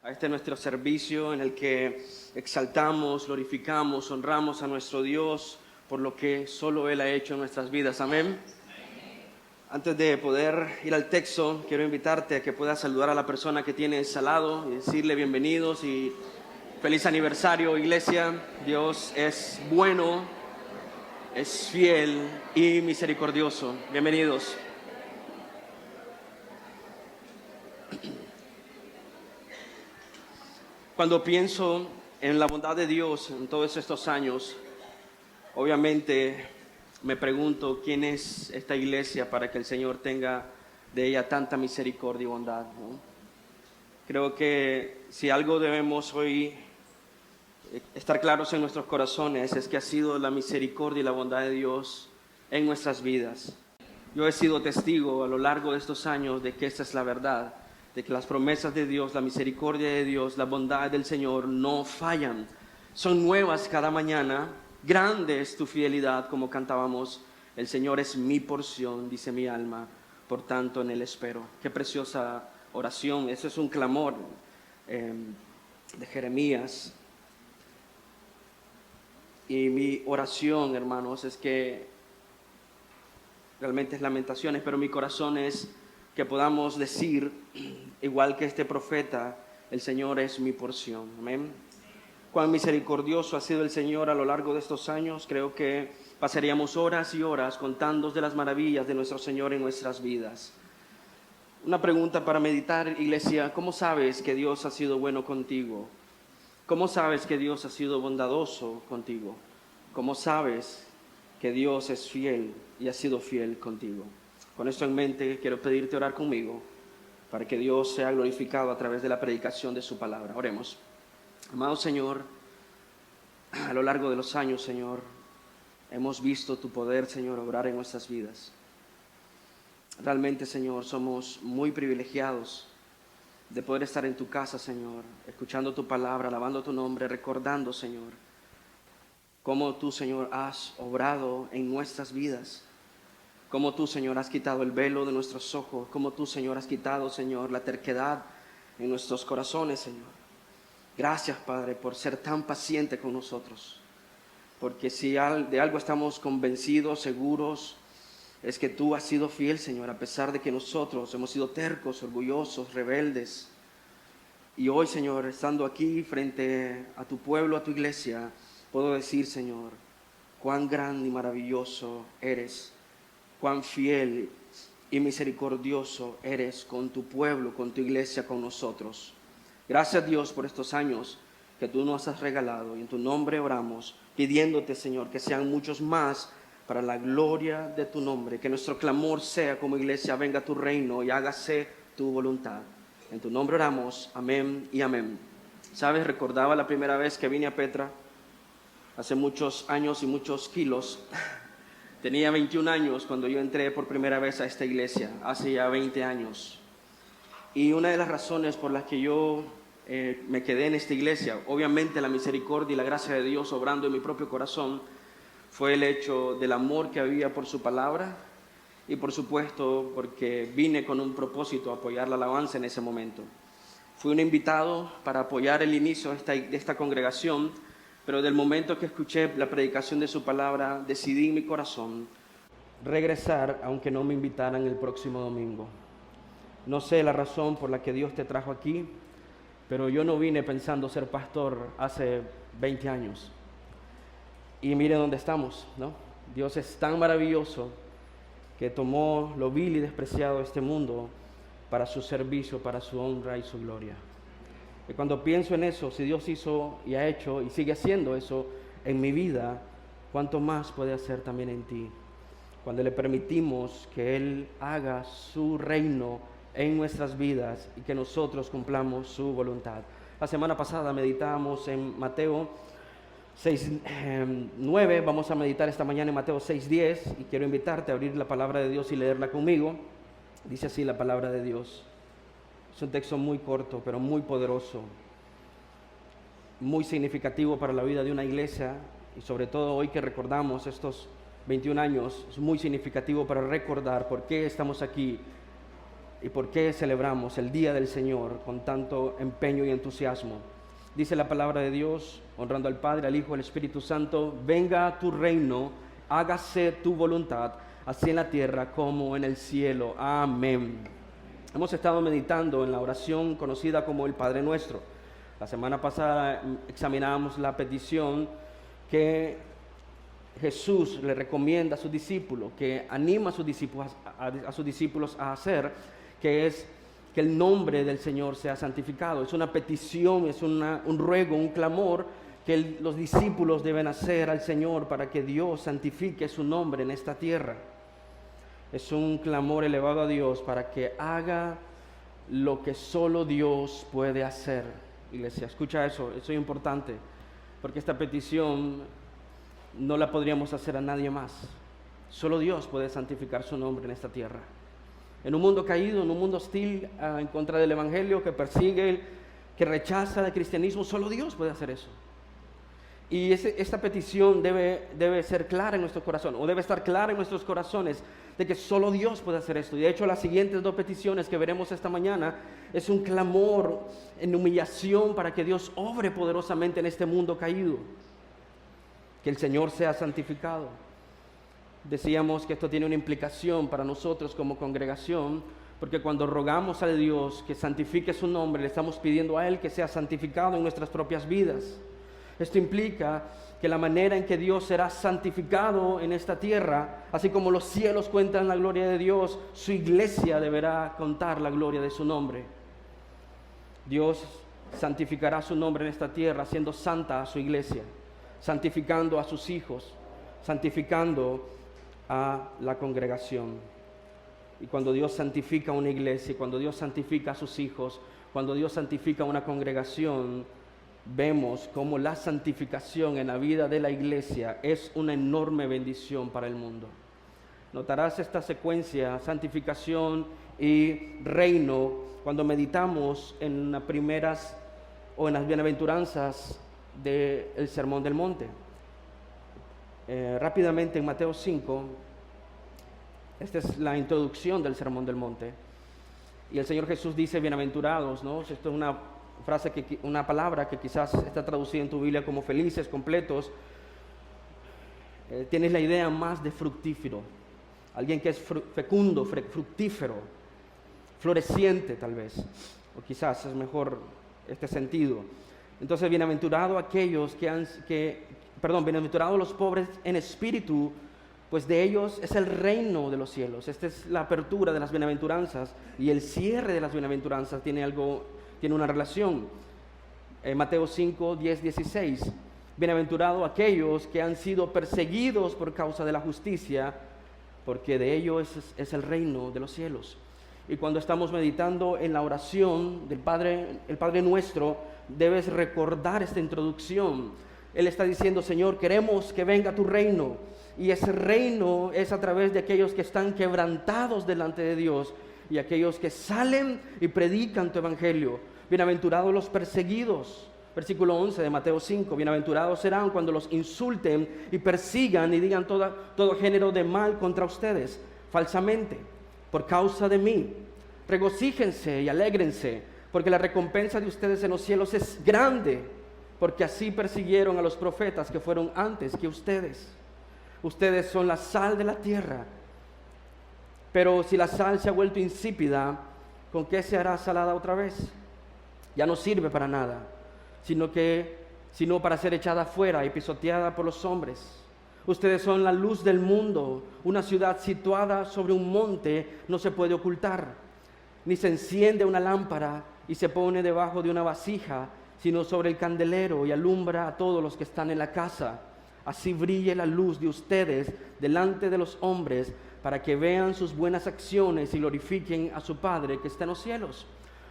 a este nuestro servicio en el que exaltamos, glorificamos, honramos a nuestro Dios por lo que solo Él ha hecho en nuestras vidas. Amén. Antes de poder ir al texto, quiero invitarte a que puedas saludar a la persona que tienes al lado y decirle bienvenidos y feliz aniversario, iglesia. Dios es bueno, es fiel y misericordioso. Bienvenidos. Cuando pienso en la bondad de Dios en todos estos años, obviamente me pregunto quién es esta iglesia para que el Señor tenga de ella tanta misericordia y bondad, ¿no? Creo que si algo debemos hoy estar claros en nuestros corazones es que ha sido la misericordia y la bondad de Dios en nuestras vidas. Yo he sido testigo a lo largo de estos años de que esta es la verdad, de que las promesas de Dios, la misericordia de Dios, la bondad del Señor no fallan. Son nuevas cada mañana. Grande es tu fidelidad, como cantábamos. El Señor es mi porción, dice mi alma, por tanto en Él espero. Qué preciosa oración. Eso es un clamor de Jeremías. Y mi oración, hermanos, es que realmente es Lamentaciones, pero mi corazón es que podamos decir, igual que este profeta, el Señor es mi porción. Amén. Cuán misericordioso ha sido el Señor a lo largo de estos años. Creo que pasaríamos horas y horas contando de las maravillas de nuestro Señor en nuestras vidas. Una pregunta para meditar, iglesia: ¿cómo sabes que Dios ha sido bueno contigo? ¿Cómo sabes que Dios ha sido bondadoso contigo? ¿Cómo sabes que Dios es fiel y ha sido fiel contigo? Con esto en mente, quiero pedirte orar conmigo para que Dios sea glorificado a través de la predicación de su palabra. Oremos. Amado Señor, a lo largo de los años, Señor, hemos visto tu poder, Señor, obrar en nuestras vidas. Realmente, Señor, somos muy privilegiados de poder estar en tu casa, Señor, escuchando tu palabra, alabando tu nombre, recordando, Señor, cómo tú, Señor, has obrado en nuestras vidas. Cómo tú, Señor, has quitado el velo de nuestros ojos. Cómo tú, Señor, has quitado, Señor, la terquedad en nuestros corazones, Señor. Gracias, Padre, por ser tan paciente con nosotros. Porque si de algo estamos convencidos, seguros, es que tú has sido fiel, Señor, a pesar de que nosotros hemos sido tercos, orgullosos, rebeldes. Y hoy, Señor, estando aquí frente a tu pueblo, a tu iglesia, puedo decir, Señor, cuán grande y maravilloso eres. Cuán fiel y misericordioso eres con tu pueblo, con tu iglesia, con nosotros. Gracias, Dios, por estos años que tú nos has regalado. Y en tu nombre oramos, pidiéndote, Señor, que sean muchos más para la gloria de tu nombre. Que nuestro clamor sea como iglesia: venga tu reino y hágase tu voluntad. En tu nombre oramos, amén y amén. ¿Sabes? Recordaba la primera vez que vine a Petra, hace muchos años y muchos kilos. Tenía 21 años cuando yo entré por primera vez a esta iglesia, hace ya 20 años. Y una de las razones por las que yo me quedé en esta iglesia, obviamente la misericordia y la gracia de Dios obrando en mi propio corazón, fue el hecho del amor que había por su palabra y por supuesto porque vine con un propósito: apoyar la alabanza en ese momento. Fui un invitado para apoyar el inicio de esta congregación, pero del momento que escuché la predicación de su palabra, decidí en mi corazón regresar, aunque no me invitaran el próximo domingo. No sé la razón por la que Dios te trajo aquí, pero yo no vine pensando ser pastor hace 20 años. Y mire dónde estamos, ¿no? Dios es tan maravilloso que tomó lo vil y despreciado de este mundo para su servicio, para su honra y su gloria. Y cuando pienso en eso, si Dios hizo y ha hecho y sigue haciendo eso en mi vida, ¿cuánto más puede hacer también en ti? Cuando le permitimos que Él haga su reino en nuestras vidas y que nosotros cumplamos su voluntad. La semana pasada meditábamos en Mateo 6:9, vamos a meditar esta mañana en Mateo 6:10 y quiero invitarte a abrir la palabra de Dios y leerla conmigo. Dice así la palabra de Dios. Es un texto muy corto, pero muy poderoso, muy significativo para la vida de una iglesia y sobre todo hoy que recordamos estos 21 años, es muy significativo para recordar por qué estamos aquí y por qué celebramos el Día del Señor con tanto empeño y entusiasmo. Dice la palabra de Dios, honrando al Padre, al Hijo, al Espíritu Santo: venga tu reino, hágase tu voluntad, así en la tierra como en el cielo. Amén. Hemos estado meditando en la oración conocida como el Padre Nuestro. La semana pasada examinábamos la petición que Jesús le recomienda a sus discípulos, que anima a sus discípulos a hacer, que es que el nombre del Señor sea santificado. Es una petición, es un ruego, un clamor que los discípulos deben hacer al Señor para que Dios santifique su nombre en esta tierra. Es un clamor elevado a Dios para que haga lo que solo Dios puede hacer. Iglesia, escucha eso es importante, porque esta petición no la podríamos hacer a nadie más. Solo Dios puede santificar su nombre en esta tierra. En un mundo caído, en un mundo hostil en contra del Evangelio, que persigue, que rechaza el cristianismo, solo Dios puede hacer eso. Y esta petición debe ser clara en nuestro corazón, o debe estar clara en nuestros corazones, de que solo Dios puede hacer esto. Y de hecho, las siguientes dos peticiones que veremos esta mañana es un clamor en humillación para que Dios obre poderosamente en este mundo caído, que el Señor sea santificado. Decíamos que esto tiene una implicación para nosotros como congregación, porque cuando rogamos a Dios que santifique su nombre, le estamos pidiendo a Él que sea santificado en nuestras propias vidas. Esto implica que la manera en que Dios será santificado en esta tierra, así como los cielos cuentan la gloria de Dios, su iglesia deberá contar la gloria de su nombre. Dios santificará su nombre en esta tierra, haciendo santa a su iglesia, santificando a sus hijos, santificando a la congregación. Y cuando Dios santifica una iglesia, cuando Dios santifica a sus hijos, cuando Dios santifica una congregación, vemos cómo la santificación en la vida de la iglesia es una enorme bendición para el mundo. Notarás esta secuencia, santificación y reino, cuando meditamos en las primeras o en las bienaventuranzas del Sermón del Monte. Rápidamente en Mateo 5, esta es la introducción del Sermón del Monte, y el Señor Jesús dice bienaventurados, ¿no? Esto es una palabra que quizás está traducida en tu Biblia como felices, completos. Tienes la idea más de fructífero, alguien que es fecundo, fructífero, floreciente tal vez, o quizás es mejor este sentido. Entonces, bienaventurados los pobres en espíritu, pues de ellos es el reino de los cielos. Esta es la apertura de las bienaventuranzas, y el cierre de las bienaventuranzas tiene una relación. Mateo 5, 10, 16. Bienaventurados aquellos que han sido perseguidos por causa de la justicia, porque de ellos es el reino de los cielos. Y cuando estamos meditando en la oración del Padre, el Padre Nuestro, debes recordar esta introducción. Él está diciendo: Señor, queremos que venga tu reino, y ese reino es a través de aquellos que están quebrantados delante de Dios y aquellos que salen y predican tu evangelio. Bienaventurados los perseguidos. Versículo 11 de Mateo 5: bienaventurados serán cuando los insulten y persigan y digan todo género de mal contra ustedes falsamente por causa de mí. Regocíjense y alégrense, porque la recompensa de ustedes en los cielos es grande, porque así persiguieron a los profetas que fueron antes que ustedes. Ustedes son la sal de la tierra, pero si la sal se ha vuelto insípida, ¿con qué se hará salada otra vez? Ya no sirve para nada, sino para ser echada fuera y pisoteada por los hombres. Ustedes son la luz del mundo. Una ciudad situada sobre un monte no se puede ocultar, ni se enciende una lámpara y se pone debajo de una vasija, sino sobre el candelero, y alumbra a todos los que están en la casa. Así brille la luz de ustedes delante de los hombres, para que vean sus buenas acciones y glorifiquen a su Padre que está en los cielos.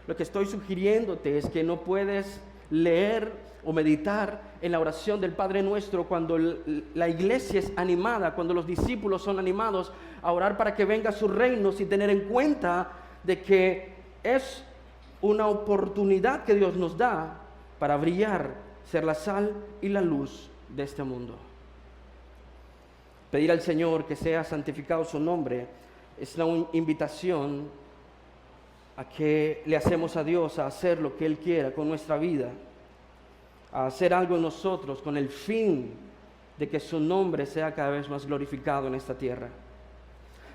Lo que estoy sugiriéndote es que no puedes leer o meditar en la oración del Padre Nuestro cuando la iglesia es animada, cuando los discípulos son animados a orar para que venga su reino, sin tener en cuenta de que es una oportunidad que Dios nos da para brillar, ser la sal y la luz de este mundo. Pedir al Señor que sea santificado su nombre es una invitación a que le hacemos a Dios, a hacer lo que Él quiera con nuestra vida, a hacer algo en nosotros con el fin de que su nombre sea cada vez más glorificado en esta tierra.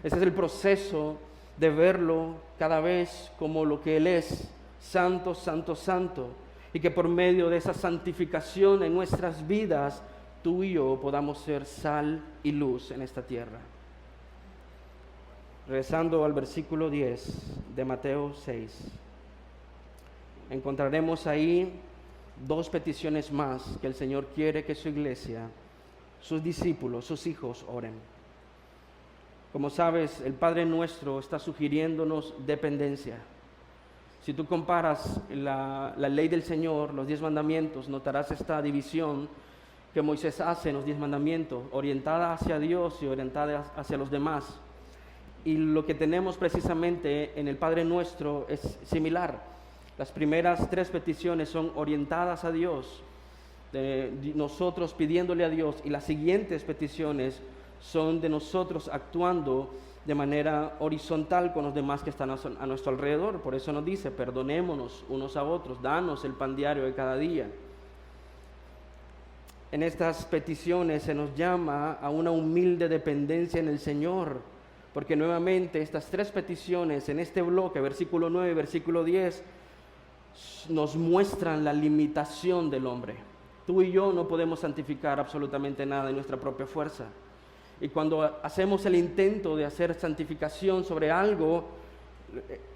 Ese es el proceso de verlo cada vez como lo que Él es, santo, santo, santo, y que por medio de esa santificación en nuestras vidas, tú y yo podamos ser sal y luz en esta tierra. Regresando al versículo 10 de Mateo 6, encontraremos ahí dos peticiones más que el Señor quiere que su iglesia, sus discípulos, sus hijos oren. Como sabes, el Padre Nuestro está sugiriéndonos dependencia. Si tú comparas la ley del Señor, los 10 mandamientos, notarás esta división que Moisés hace en los 10 mandamientos, orientada hacia Dios y orientada hacia los demás. Y lo que tenemos precisamente en el Padre Nuestro es similar. Las primeras 3 peticiones son orientadas a Dios, de nosotros pidiéndole a Dios, y las siguientes peticiones son de nosotros actuando de manera horizontal con los demás que están a nuestro alrededor. Por eso nos dice, perdonémonos unos a otros, danos el pan diario de cada día. En estas peticiones se nos llama a una humilde dependencia en el Señor, porque nuevamente estas 3 peticiones en este bloque, versículo 9 y versículo 10, nos muestran la limitación del hombre. Tú y yo no podemos santificar absolutamente nada en nuestra propia fuerza. Y cuando hacemos el intento de hacer santificación sobre algo,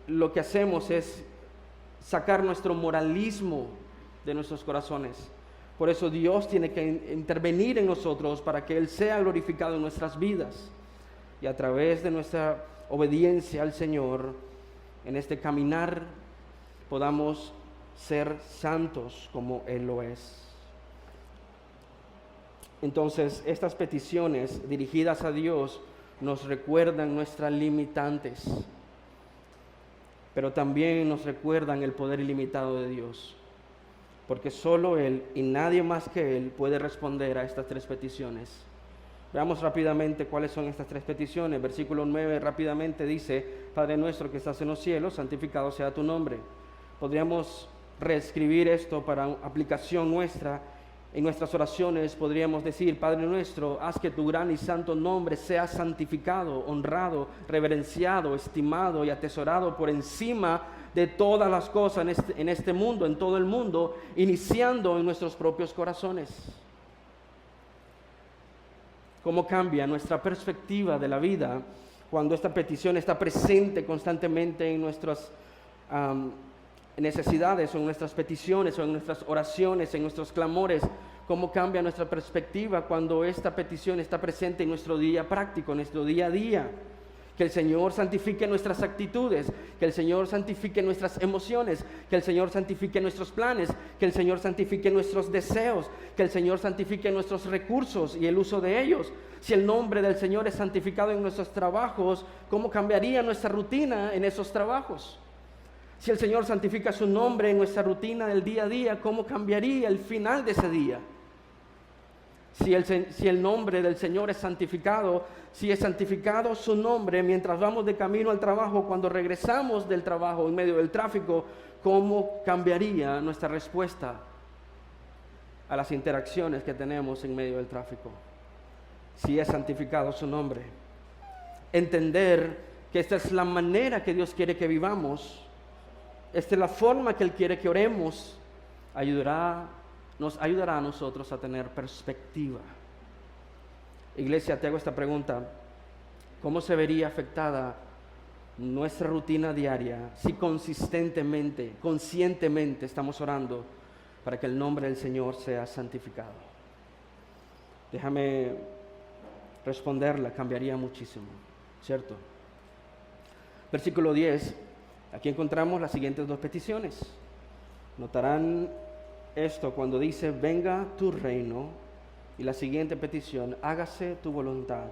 lo que hacemos es sacar nuestro moralismo de nuestros corazones. Por eso Dios tiene que intervenir en nosotros para que Él sea glorificado en nuestras vidas. Y a través de nuestra obediencia al Señor, en este caminar, podamos ser santos como Él lo es. Entonces, estas peticiones dirigidas a Dios nos recuerdan nuestras limitantes, pero también nos recuerdan el poder ilimitado de Dios, porque solo Él y nadie más que Él puede responder a estas 3 peticiones. Veamos rápidamente cuáles son estas 3 peticiones. Versículo 9 rápidamente dice, Padre nuestro que estás en los cielos, santificado sea tu nombre. Podríamos reescribir esto para aplicación nuestra. En nuestras oraciones podríamos decir, Padre nuestro, haz que tu gran y santo nombre sea santificado, honrado, reverenciado, estimado y atesorado por encima de todas las cosas en este mundo, en todo el mundo, iniciando en nuestros propios corazones. ¿Cómo cambia nuestra perspectiva de la vida cuando esta petición está presente constantemente en nuestras necesidades o en nuestras peticiones o en nuestras oraciones, en nuestros clamores? ¿Cómo cambia nuestra perspectiva cuando esta petición está presente en nuestro día práctico, en nuestro día a día? Que el Señor santifique nuestras actitudes, que el Señor santifique nuestras emociones, que el Señor santifique nuestros planes, que el Señor santifique nuestros deseos, que el Señor santifique nuestros recursos y el uso de ellos. Si el nombre del Señor es santificado en nuestros trabajos, ¿cómo cambiaría nuestra rutina en esos trabajos? Si el Señor santifica su nombre en nuestra rutina del día a día, ¿cómo cambiaría el final de ese día? Si el nombre del Señor es santificado, si es santificado su nombre mientras vamos de camino al trabajo, cuando regresamos del trabajo en medio del tráfico, ¿cómo cambiaría nuestra respuesta a las interacciones que tenemos en medio del tráfico? Si es santificado su nombre. Entender que esta es la manera que Dios quiere que vivamos, esta es la forma que Él quiere que oremos, nos ayudará a nosotros a tener perspectiva. Iglesia, te hago esta pregunta: ¿cómo se vería afectada nuestra rutina diaria si consistentemente, conscientemente estamos orando para que el nombre del Señor sea santificado? Déjame responderla, cambiaría muchísimo, ¿cierto? Versículo 10, aquí encontramos las siguientes 2 peticiones. Notarán esto cuando dice, venga tu reino, y la siguiente petición, hágase tu voluntad.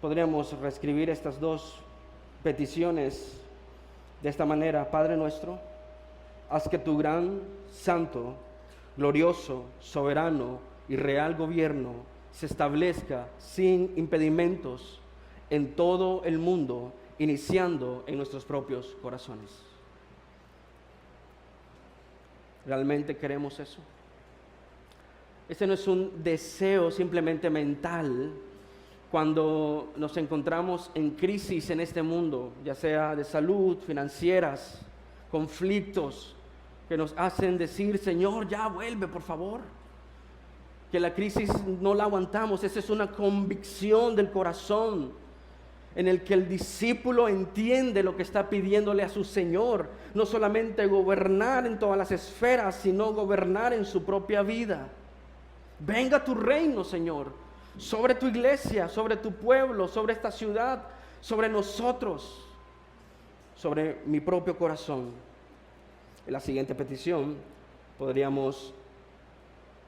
Podríamos reescribir estas 2 peticiones de esta manera: Padre nuestro, haz que tu gran, santo, glorioso, soberano y real gobierno se establezca sin impedimentos en todo el mundo iniciando en nuestros propios corazones. ¿Realmente queremos eso? Este no es un deseo simplemente mental cuando nos encontramos en crisis en este mundo, ya sea de salud, financieras, conflictos que nos hacen decir, Señor, ya vuelve, por favor. Que la crisis no la aguantamos. Esa es una convicción del corazón en el que el discípulo entiende lo que está pidiéndole a su Señor. No solamente gobernar en todas las esferas, sino gobernar en su propia vida. Venga tu reino, Señor, sobre tu iglesia, sobre tu pueblo, sobre esta ciudad, sobre nosotros, sobre mi propio corazón. En la siguiente petición podríamos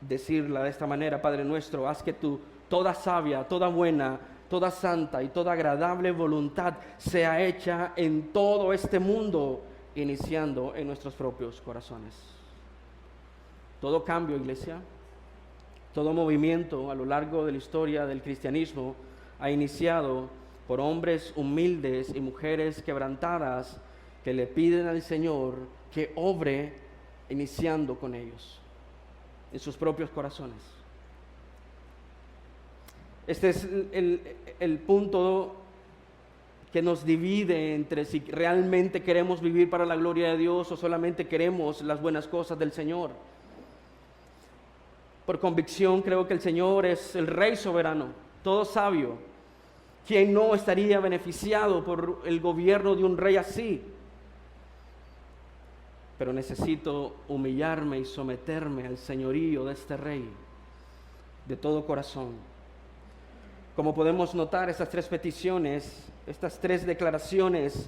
decirla de esta manera: Padre nuestro, haz que tu toda sabia, toda buena, toda santa y toda agradable voluntad sea hecha en todo este mundo, iniciando en nuestros propios corazones. Todo cambio, iglesia, todo movimiento a lo largo de la historia del cristianismo ha iniciado por hombres humildes y mujeres quebrantadas que le piden al Señor que obre iniciando con ellos, en sus propios corazones. Este es el punto que nos divide entre si realmente queremos vivir para la gloria de Dios o solamente queremos las buenas cosas del Señor. Por convicción creo que el Señor es el Rey soberano, todo sabio. ¿Quién no estaría beneficiado por el gobierno de un rey así? Pero necesito humillarme y someterme al señorío de este Rey de todo corazón. Como podemos notar, estas tres peticiones, estas tres declaraciones,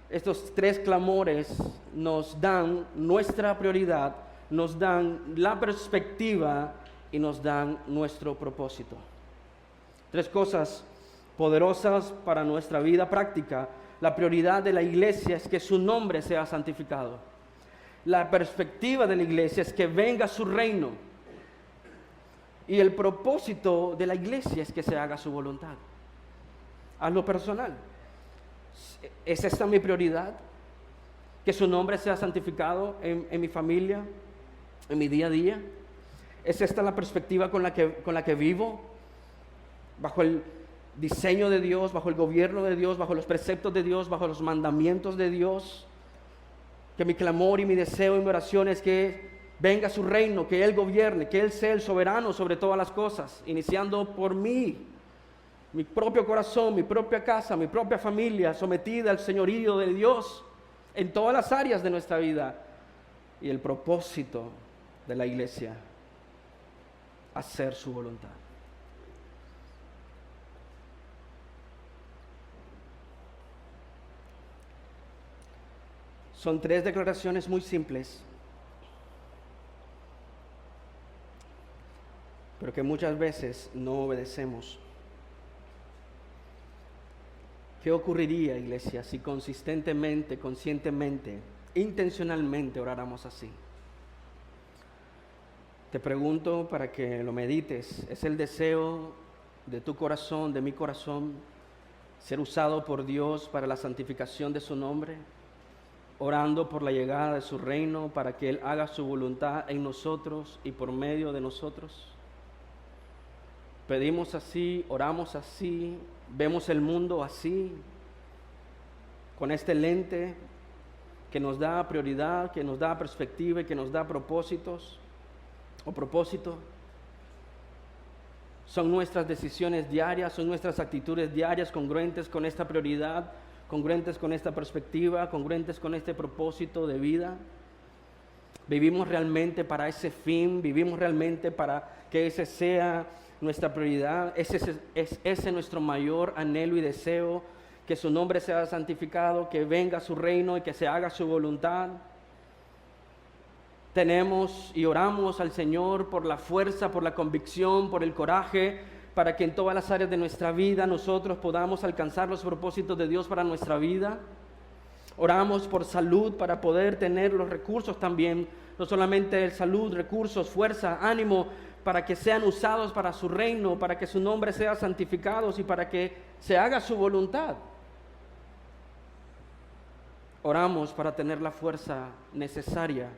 estos tres clamores nos dan nuestra prioridad, nos dan la perspectiva y nos dan nuestro propósito. Tres cosas poderosas para nuestra vida práctica. La prioridad de la iglesia es que su nombre sea santificado. La perspectiva de la iglesia es que venga su reino. Y el propósito de la iglesia es que se haga su voluntad. Hazlo personal. ¿Es esta mi prioridad? Que su nombre sea santificado en mi familia, en mi día a día. ¿Es esta la perspectiva con la que vivo? Bajo el diseño de Dios, bajo el gobierno de Dios, bajo los preceptos de Dios, bajo los mandamientos de Dios. Que mi clamor y mi deseo y mi oración es que venga su reino, que Él gobierne, que Él sea el soberano sobre todas las cosas, iniciando por mí, mi propio corazón, mi propia casa, mi propia familia, sometida al señorío de Dios en todas las áreas de nuestra vida. Y el propósito de la iglesia, hacer su voluntad. Son tres declaraciones muy simples, pero que muchas veces no obedecemos. ¿Qué ocurriría, iglesia, si consistentemente, conscientemente, intencionalmente oráramos así? Te pregunto para que lo medites. ¿Es el deseo de tu corazón, de mi corazón, ser usado por Dios para la santificación de su nombre? Orando por la llegada de su reino para que Él haga su voluntad en nosotros y por medio de nosotros. Pedimos así, oramos así, vemos el mundo así, con este lente que nos da prioridad, que nos da perspectiva y que nos da propósitos o propósito. Son nuestras decisiones diarias, son nuestras actitudes diarias congruentes con esta prioridad, congruentes con esta perspectiva, congruentes con este propósito de vida. Vivimos realmente para ese fin, vivimos realmente para que ese sea nuestra prioridad. Es ese nuestro mayor anhelo y deseo, que su nombre sea santificado, que venga su reino y que se haga su voluntad. Tenemos y oramos al Señor por la fuerza, por la convicción, por el coraje, para que en todas las áreas de nuestra vida nosotros podamos alcanzar los propósitos de Dios para nuestra vida. Oramos por salud para poder tener los recursos también, no solamente salud, recursos, fuerza, ánimo, para que sean usados para su reino, para que su nombre sea santificado y para que se haga su voluntad. Oramos para tener la fuerza necesaria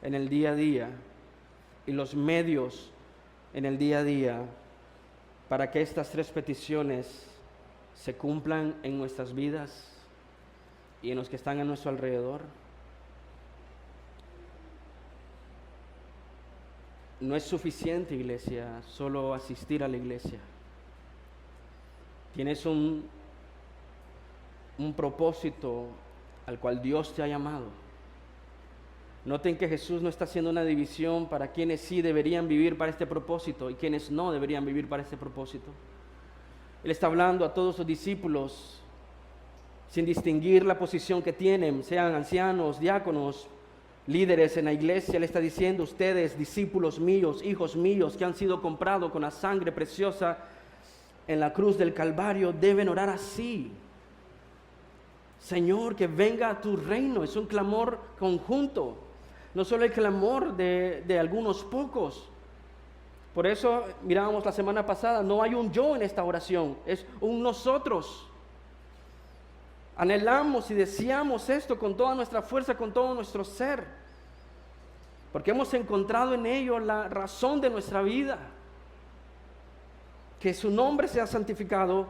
en el día a día y los medios en el día a día para que estas 3 peticiones se cumplan en nuestras vidas y en los que están a nuestro alrededor. No es suficiente, iglesia, solo asistir a la iglesia. Tienes un propósito al cual Dios te ha llamado. Noten que Jesús no está haciendo una división para quienes sí deberían vivir para este propósito y quienes no deberían vivir para este propósito. Él está hablando a todos sus discípulos sin distinguir la posición que tienen, sean ancianos, diáconos, líderes en la iglesia. Él está diciendo: ustedes, discípulos míos, hijos míos, que han sido comprados con la sangre preciosa en la cruz del Calvario, deben orar así. Señor, que venga a tu reino. Es un clamor conjunto, no solo el clamor de algunos pocos. Por eso mirábamos la semana pasada, no hay un yo en esta oración, es un nosotros. Anhelamos y deseamos esto con toda nuestra fuerza, con todo nuestro ser, porque hemos encontrado en ello la razón de nuestra vida. Que su nombre sea santificado,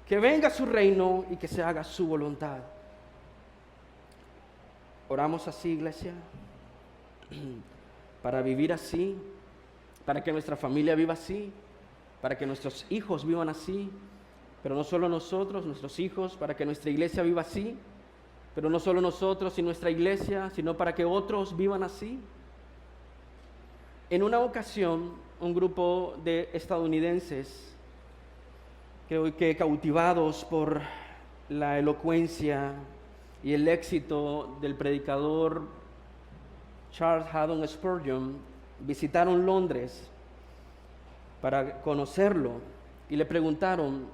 que venga su reino y que se haga su voluntad. Oramos así, iglesia, para vivir así, para que nuestra familia viva así, para que nuestros hijos vivan así, pero no solo nosotros, nuestros hijos, para que nuestra iglesia viva así, pero no solo nosotros y nuestra iglesia, sino para que otros vivan así. En una ocasión, un grupo de estadounidenses, creo que cautivados por la elocuencia y el éxito del predicador Charles Haddon Spurgeon, visitaron Londres para conocerlo y le preguntaron: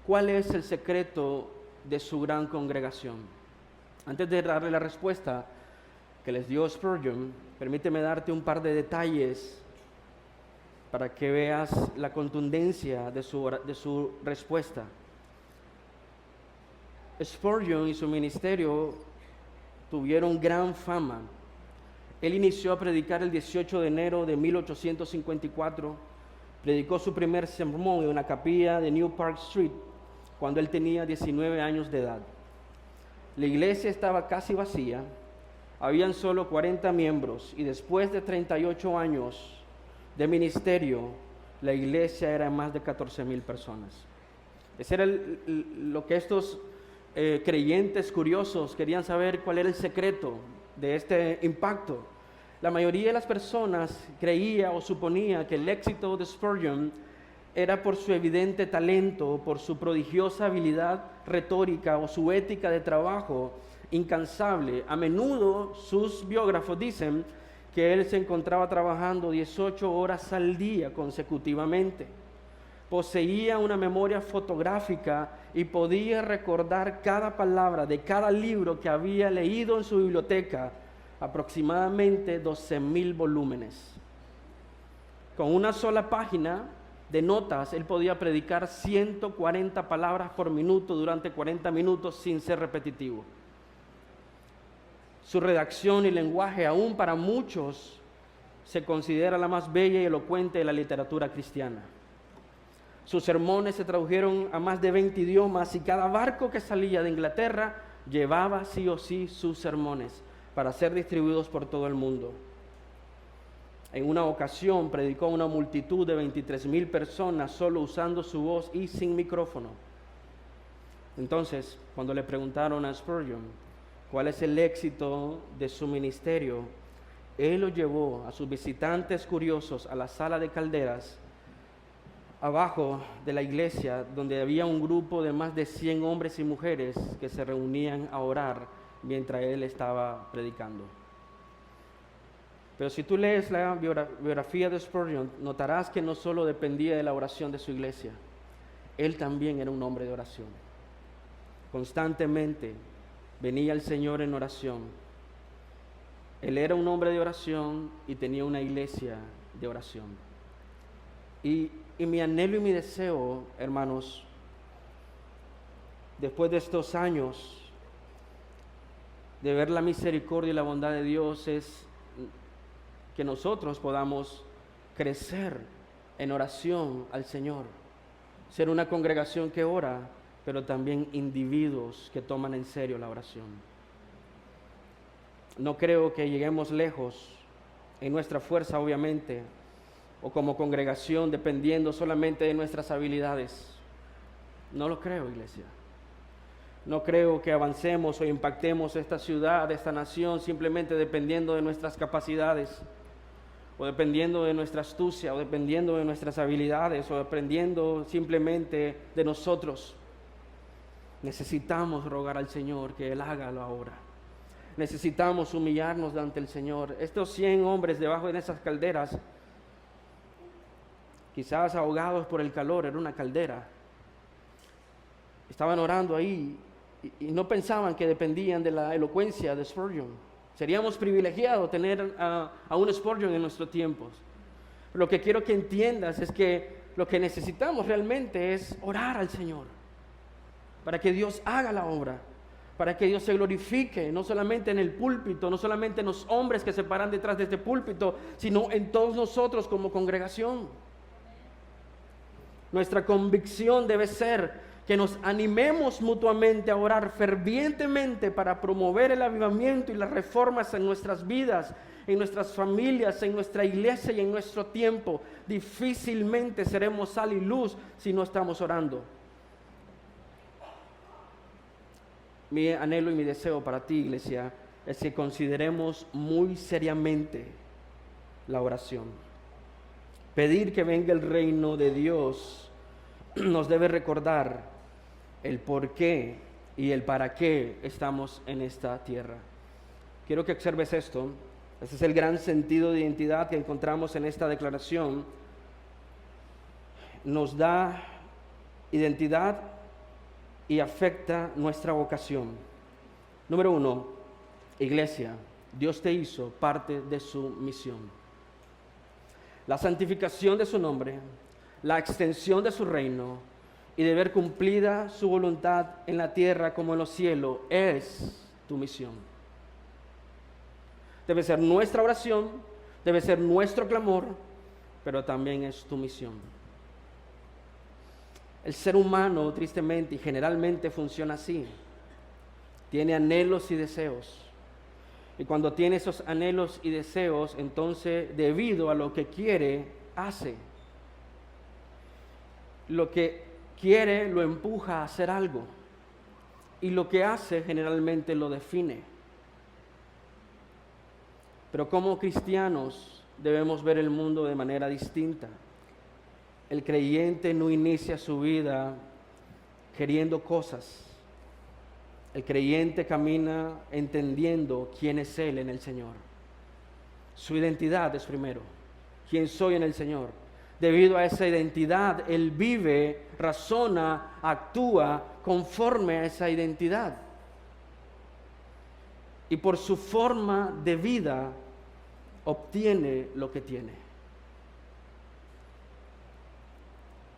¿cuál es el secreto de su gran congregación? Antes de darle la respuesta que les dio Spurgeon, permíteme darte un par de detalles para que veas la contundencia de su respuesta. Spurgeon y su ministerio tuvieron gran fama. Él inició a predicar el 18 de enero de 1854. Predicó su primer sermón en una capilla de New Park Street cuando él tenía 19 años de edad. La iglesia estaba casi vacía, habían solo 40 miembros y después de 38 años de ministerio, la iglesia era más de 14,000 personas. Ese era lo que estos creyentes curiosos querían saber: cuál era el secreto de este impacto. La mayoría de las personas creía o suponía que el éxito de Spurgeon era por su evidente talento, por su prodigiosa habilidad retórica o su ética de trabajo incansable. A menudo sus biógrafos dicen que él se encontraba trabajando 18 horas al día consecutivamente. Poseía una memoria fotográfica y podía recordar cada palabra de cada libro que había leído en su biblioteca, aproximadamente 12,000 volúmenes. Con una sola página de notas, él podía predicar 140 palabras por minuto durante 40 minutos sin ser repetitivo. Su redacción y lenguaje, aún para muchos, se considera la más bella y elocuente de la literatura cristiana. Sus sermones se tradujeron a más de 20 idiomas y cada barco que salía de Inglaterra llevaba sí o sí sus sermones para ser distribuidos por todo el mundo. En una ocasión predicó a una multitud de 23,000 personas solo usando su voz y sin micrófono. Entonces, cuando le preguntaron a Spurgeon cuál es el éxito de su ministerio, él lo llevó a sus visitantes curiosos a la sala de calderas abajo de la iglesia, donde había un grupo de más de 100 hombres y mujeres que se reunían a orar mientras él estaba predicando. Pero si tú lees la biografía de Spurgeon, notarás que no solo dependía de la oración de su iglesia, él también era un hombre de oración. Constantemente venía al Señor en oración. Él era un hombre de oración y tenía una iglesia de oración. Y mi anhelo y mi deseo, hermanos, después de estos años, de ver la misericordia y la bondad de Dios es que nosotros podamos crecer en oración al Señor, ser una congregación que ora, pero también individuos que toman en serio la oración. No creo que lleguemos lejos en nuestra fuerza, obviamente, o como congregación dependiendo solamente de nuestras habilidades. No lo creo, iglesia. No creo que avancemos o impactemos esta ciudad, esta nación, simplemente dependiendo de nuestras capacidades, o dependiendo de nuestra astucia, o dependiendo de nuestras habilidades, o dependiendo simplemente de nosotros. Necesitamos rogar al Señor que Él haga la obra. Necesitamos humillarnos ante el Señor. Estos 100 hombres debajo de esas calderas, quizás ahogados por el calor, era una caldera. Estaban orando ahí y no pensaban que dependían de la elocuencia de Spurgeon. Seríamos privilegiados tener a un Spurgeon en nuestros tiempos. Lo que quiero que entiendas es que lo que necesitamos realmente es orar al Señor, para que Dios haga la obra, para que Dios se glorifique, no solamente en el púlpito, no solamente en los hombres que se paran detrás de este púlpito, sino en todos nosotros como congregación. Nuestra convicción debe ser que nos animemos mutuamente a orar fervientemente para promover el avivamiento y las reformas en nuestras vidas, en nuestras familias, en nuestra iglesia y en nuestro tiempo. Difícilmente seremos sal y luz si no estamos orando. Mi anhelo y mi deseo para ti, iglesia, es que consideremos muy seriamente la oración. Pedir que venga el reino de Dios nos debe recordar el por qué y el para qué estamos en esta tierra. Quiero que observes esto. Ese es el gran sentido de identidad que encontramos en esta declaración. Nos da identidad y afecta nuestra vocación. Número 1, iglesia, Dios te hizo parte de su misión. La santificación de su nombre, la extensión de su reino y de ver cumplida su voluntad en la tierra como en los cielos es tu misión. Debe ser nuestra oración, debe ser nuestro clamor, pero también es tu misión. El ser humano, tristemente y generalmente, funciona así. Tiene anhelos y deseos. Y cuando tiene esos anhelos y deseos, entonces, debido a lo que quiere, hace. Lo que quiere lo empuja a hacer algo. Y lo que hace generalmente lo define. Pero como cristianos debemos ver el mundo de manera distinta. El creyente no inicia su vida queriendo cosas. El creyente camina entendiendo quién es Él en el Señor. Su identidad es primero. ¿Quién soy en el Señor? Debido a esa identidad, Él vive, razona, actúa conforme a esa identidad. Y por su forma de vida, obtiene lo que tiene.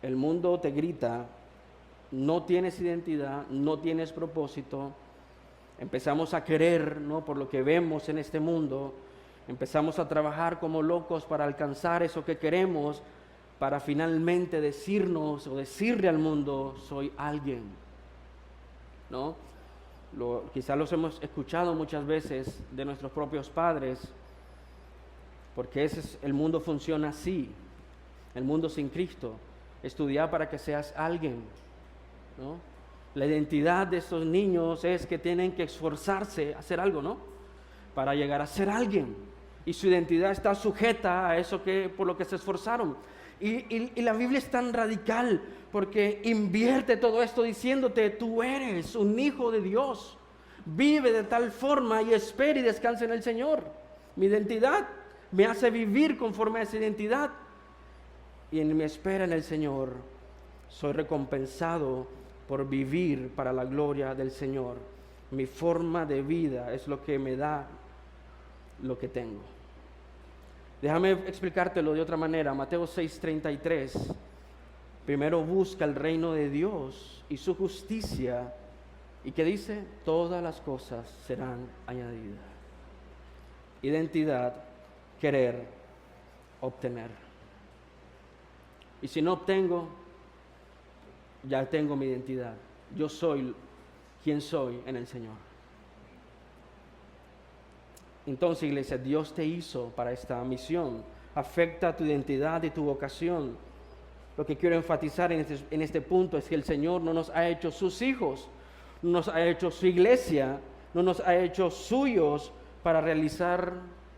El mundo te grita, no tienes identidad, no tienes propósito. Empezamos a querer, ¿no? Por lo que vemos en este mundo, empezamos a trabajar como locos para alcanzar eso que queremos, para finalmente decirnos o decirle al mundo, soy alguien, ¿no? Quizás los hemos escuchado muchas veces de nuestros propios padres, porque el mundo funciona así, el mundo sin Cristo. Estudiar para que seas alguien, ¿no? La identidad de estos niños es que tienen que esforzarse a hacer algo, ¿no? Para llegar a ser alguien. Y su identidad está sujeta a eso por lo que se esforzaron. Y la Biblia es tan radical porque invierte todo esto diciéndote, tú eres un hijo de Dios. Vive de tal forma y espera y descansa en el Señor. Mi identidad me hace vivir conforme a esa identidad. Y en mi espera en el Señor, soy recompensado por vivir para la gloria del Señor. Mi forma de vida es lo que me da lo que tengo. Déjame explicártelo de otra manera. Mateo 6:33. Primero busca el reino de Dios y su justicia, ¿Y qué dice? Todas las cosas serán añadidas. Identidad, querer, obtener. Y si no obtengo, ya tengo mi identidad. Yo soy quien soy en el Señor. Entonces, iglesia, Dios te hizo para esta misión. Afecta tu identidad y tu vocación. Lo que quiero enfatizar en este punto es que el Señor no nos ha hecho sus hijos, no nos ha hecho su iglesia, no nos ha hecho suyos para realizar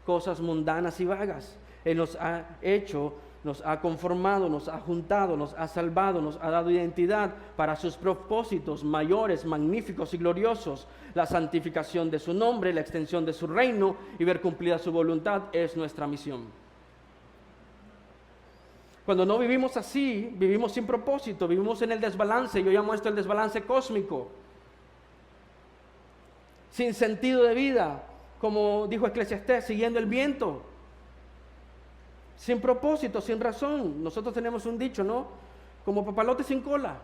cosas mundanas y vagas. Él nos ha hecho, nos ha conformado, nos ha juntado, nos ha salvado, nos ha dado identidad para sus propósitos mayores, magníficos y gloriosos. La santificación de su nombre, la extensión de su reino y ver cumplida su voluntad es nuestra misión. Cuando no vivimos así, vivimos sin propósito, vivimos en el desbalance. Yo llamo esto el desbalance cósmico. Sin sentido de vida, como dijo Eclesiastés, siguiendo el viento. Sin propósito, sin razón. Nosotros tenemos un dicho, ¿no? Como papalote sin cola.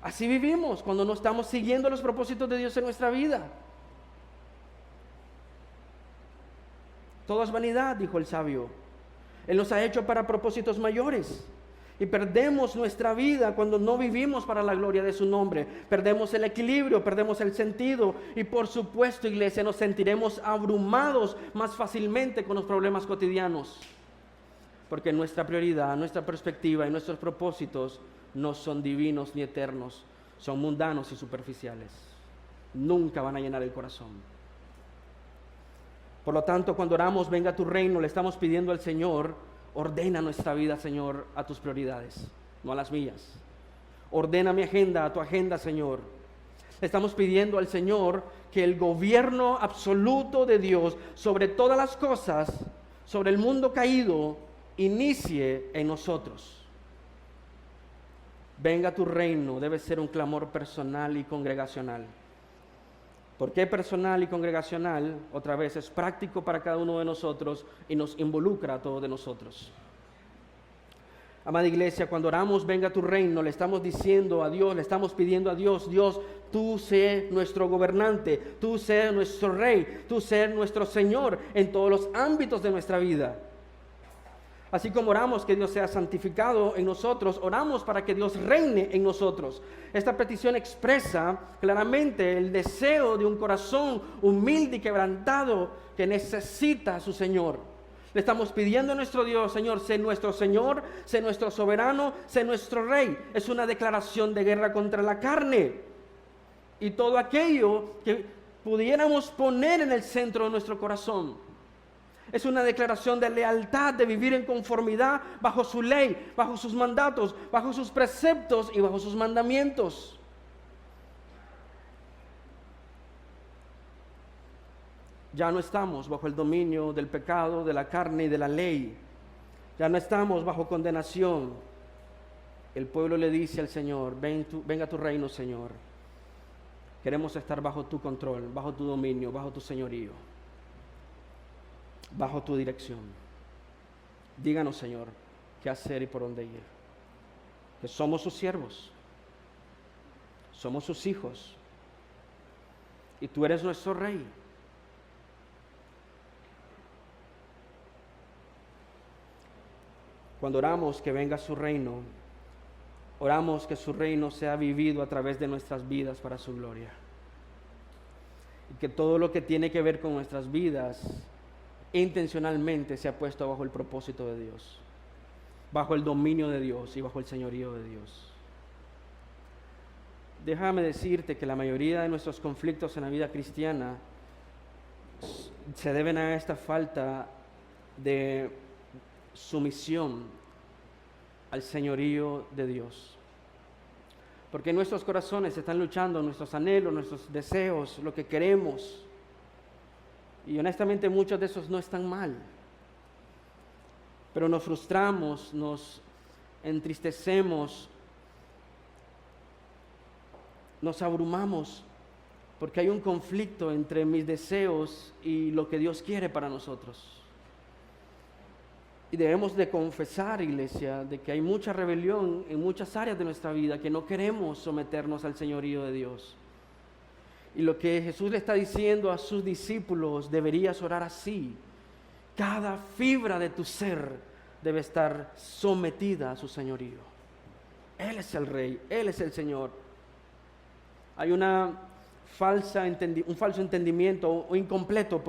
Así vivimos cuando no estamos siguiendo los propósitos de Dios en nuestra vida. Todo es vanidad, dijo el sabio. Él nos ha hecho para propósitos mayores. Y perdemos nuestra vida cuando no vivimos para la gloria de su nombre. Perdemos el equilibrio, perdemos el sentido. Y por supuesto, iglesia, nos sentiremos abrumados más fácilmente con los problemas cotidianos. Porque nuestra prioridad, nuestra perspectiva y nuestros propósitos no son divinos ni eternos. Son mundanos y superficiales. Nunca van a llenar el corazón. Por lo tanto, cuando oramos, venga tu reino, le estamos pidiendo al Señor, ordena nuestra vida, Señor, a tus prioridades, no a las mías. Ordena mi agenda a tu agenda, Señor. Le estamos pidiendo al Señor que el gobierno absoluto de Dios sobre todas las cosas, sobre el mundo caído, inicie en nosotros. Venga tu reino, debe ser un clamor personal y congregacional. ¿Por qué personal y congregacional? Otra vez, es práctico para cada uno de nosotros y nos involucra a todos de nosotros. Amada iglesia, cuando oramos, venga tu reino, le estamos diciendo a Dios, le estamos pidiendo a Dios, Dios, tú sé nuestro gobernante, tú sé nuestro rey, tú sé nuestro Señor en todos los ámbitos de nuestra vida. Así como oramos que Dios sea santificado en nosotros, oramos para que Dios reine en nosotros. Esta petición expresa claramente el deseo de un corazón humilde y quebrantado que necesita a su Señor. Le estamos pidiendo a nuestro Dios, Señor, sé nuestro Señor, sé nuestro soberano, sé nuestro Rey. Es una declaración de guerra contra la carne y todo aquello que pudiéramos poner en el centro de nuestro corazón. Es una declaración de lealtad, de vivir en conformidad bajo su ley, bajo sus mandatos, bajo sus preceptos y bajo sus mandamientos. Ya no estamos bajo el dominio del pecado, de la carne y de la ley. Ya no estamos bajo condenación. El pueblo le dice al Señor, venga tu reino, Señor. Queremos estar bajo tu control, bajo tu dominio, bajo tu señorío, bajo tu dirección. Díganos, Señor, qué hacer y por dónde ir. Que somos sus siervos, somos sus hijos, y tú eres nuestro Rey. Cuando oramos que venga su reino, oramos que su reino sea vivido a través de nuestras vidas para su gloria. Y que todo lo que tiene que ver con nuestras vidas intencionalmente se ha puesto bajo el propósito de Dios, bajo el dominio de Dios y bajo el señorío de Dios. Déjame decirte que la mayoría de nuestros conflictos en la vida cristiana se deben a esta falta de sumisión al señorío de Dios. Porque nuestros corazones están luchando, nuestros anhelos, nuestros deseos, lo que queremos. Y honestamente muchos de esos no están mal. Pero nos frustramos, nos entristecemos, nos abrumamos, porque hay un conflicto entre mis deseos y lo que Dios quiere para nosotros. Y debemos de confesar, iglesia, de que hay mucha rebelión en muchas áreas de nuestra vida, que no queremos someternos al señorío de Dios. Y lo que Jesús le está diciendo a sus discípulos, deberías orar así. Cada fibra de tu ser debe estar sometida a su señorío. Él es el Rey, Él es el Señor. Hay un falso entendimiento o incompleto,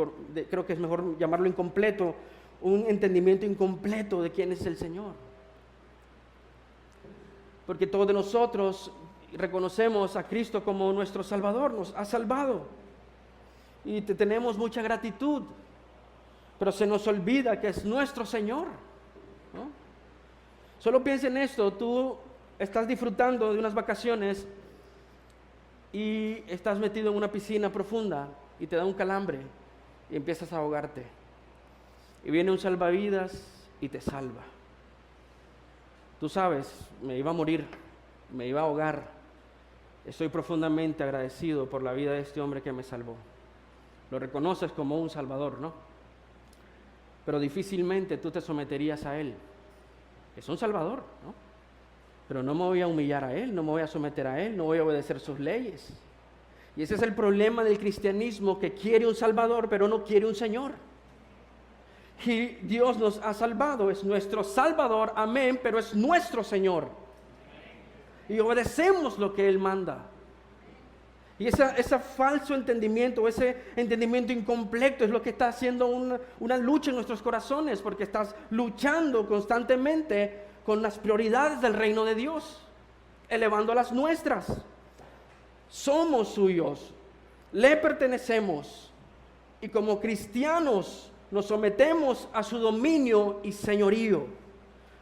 creo que es mejor llamarlo incompleto, un entendimiento incompleto de quién es el Señor. Porque todos nosotros reconocemos a Cristo como nuestro Salvador, nos ha salvado y tenemos mucha gratitud, pero se nos olvida que es nuestro Señor, ¿no? Solo piensa en esto: tú estás disfrutando de unas vacaciones y estás metido en una piscina profunda y te da un calambre y empiezas a ahogarte, y viene un salvavidas y te salva. Tú sabes, me iba a morir, me iba a ahogar. Estoy profundamente agradecido por la vida de este hombre que me salvó. Lo reconoces como un salvador, ¿no? Pero difícilmente tú te someterías a él. Es un salvador, ¿no? Pero no me voy a humillar a él, no me voy a someter a él, no voy a obedecer sus leyes. Y ese es el problema del cristianismo, que quiere un salvador, pero no quiere un señor. Y Dios nos ha salvado, es nuestro Salvador, amén, pero es nuestro Señor. Y obedecemos lo que Él manda. Y ese falso entendimiento, ese entendimiento incompleto es lo que está haciendo una lucha en nuestros corazones, porque estás luchando constantemente con las prioridades del reino de Dios, elevando a las nuestras. Somos suyos, le pertenecemos, y como cristianos nos sometemos a su dominio y señorío.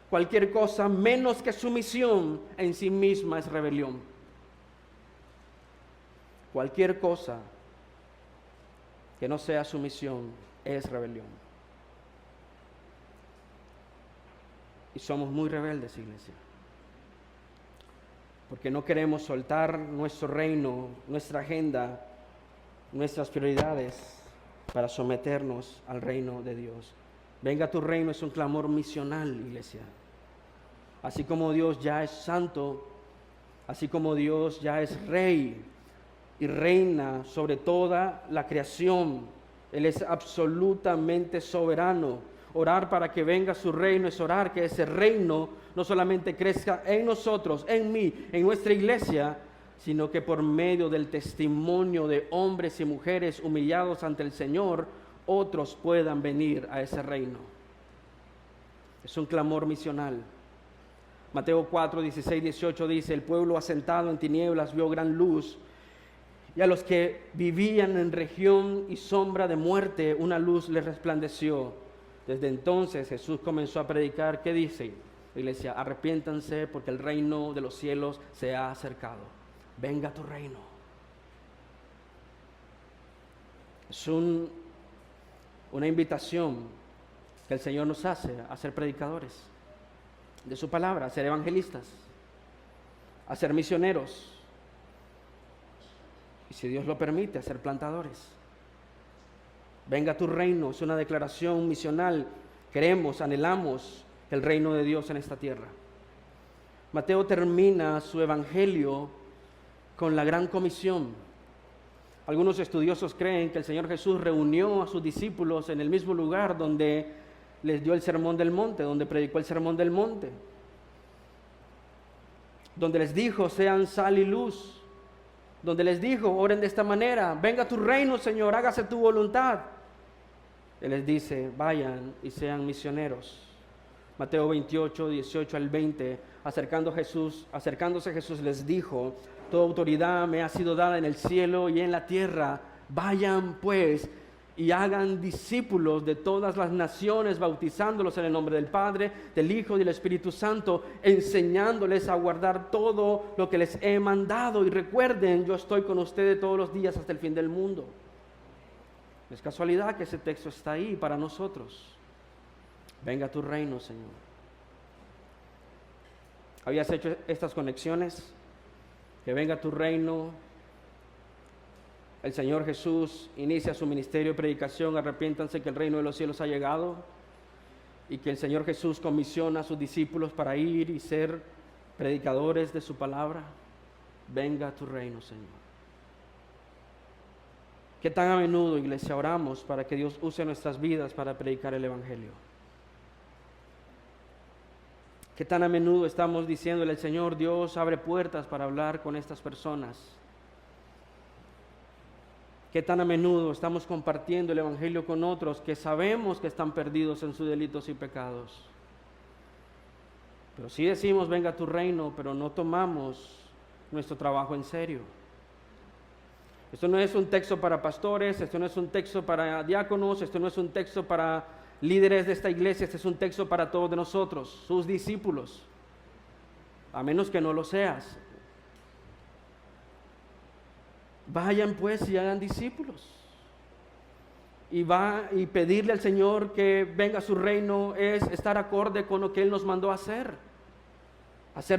Cualquier cosa menos que sumisión en sí misma es rebelión. Cualquier cosa que no sea sumisión es rebelión. Y somos muy rebeldes, iglesia, porque no queremos soltar nuestro reino, nuestra agenda, nuestras prioridades para someternos al reino de Dios. Venga tu reino es un clamor misional, iglesia. Así como Dios ya es santo, así como Dios ya es rey y reina sobre toda la creación, Él es absolutamente soberano. Orar para que venga su reino es orar que ese reino no solamente crezca en nosotros, en mí, en nuestra iglesia, sino que por medio del testimonio de hombres y mujeres humillados ante el Señor, otros puedan venir a ese reino. Es un clamor misional. Mateo 4, 16, 18 dice: el pueblo asentado en tinieblas vio gran luz, y a los que vivían en región y sombra de muerte una luz les resplandeció. Desde entonces Jesús comenzó a predicar. ¿Qué dice, iglesia? Arrepiéntanse, porque el reino de los cielos se ha acercado. Venga tu reino. Es una invitación que el Señor nos hace a ser predicadores de su palabra, a ser evangelistas, a ser misioneros, y si Dios lo permite, a ser plantadores. Venga tu reino, es una declaración misional. Queremos, anhelamos el reino de Dios en esta tierra. Mateo termina su evangelio con la gran comisión. Algunos estudiosos creen que el Señor Jesús reunió a sus discípulos en el mismo lugar donde les dio el sermón del monte, donde predicó el sermón del monte, donde les dijo: sean sal y luz, donde les dijo: oren de esta manera, venga tu reino, Señor, hágase tu voluntad. Él les dice: vayan y sean misioneros. Mateo 28, 18 al 20, acercándose Jesús les dijo: toda autoridad me ha sido dada en el cielo y en la tierra. Vayan pues y hagan discípulos de todas las naciones, bautizándolos en el nombre del Padre, del Hijo y del Espíritu Santo, enseñándoles a guardar todo lo que les he mandado. Y recuerden, yo estoy con ustedes todos los días hasta el fin del mundo. No es casualidad que ese texto está ahí para nosotros. Venga tu reino, Señor. ¿Habías hecho estas conexiones? Que venga tu reino. El Señor Jesús inicia su ministerio de predicación: arrepiéntanse que el reino de los cielos ha llegado. y que el Señor Jesús comisiona a sus discípulos para ir y ser predicadores de su palabra. Venga a tu reino, Señor. ¿Qué tan a menudo, iglesia, oramos para que Dios use nuestras vidas para predicar el Evangelio? ¿Qué tan a menudo estamos diciéndole al Señor, Dios, abre puertas para hablar con estas personas? ¿Qué tan a menudo estamos compartiendo el Evangelio con otros que sabemos que están perdidos en sus delitos y pecados? Pero sí decimos, venga a tu reino, pero no tomamos nuestro trabajo en serio. Esto no es un texto para pastores, esto no es un texto para diáconos, esto no es un texto para líderes de esta iglesia, este es un texto para todos de nosotros, sus discípulos, a menos que no lo seas. Vayan pues y hagan discípulos. Y pedirle al Señor que venga a su reino es estar acorde con lo que Él nos mandó a hacer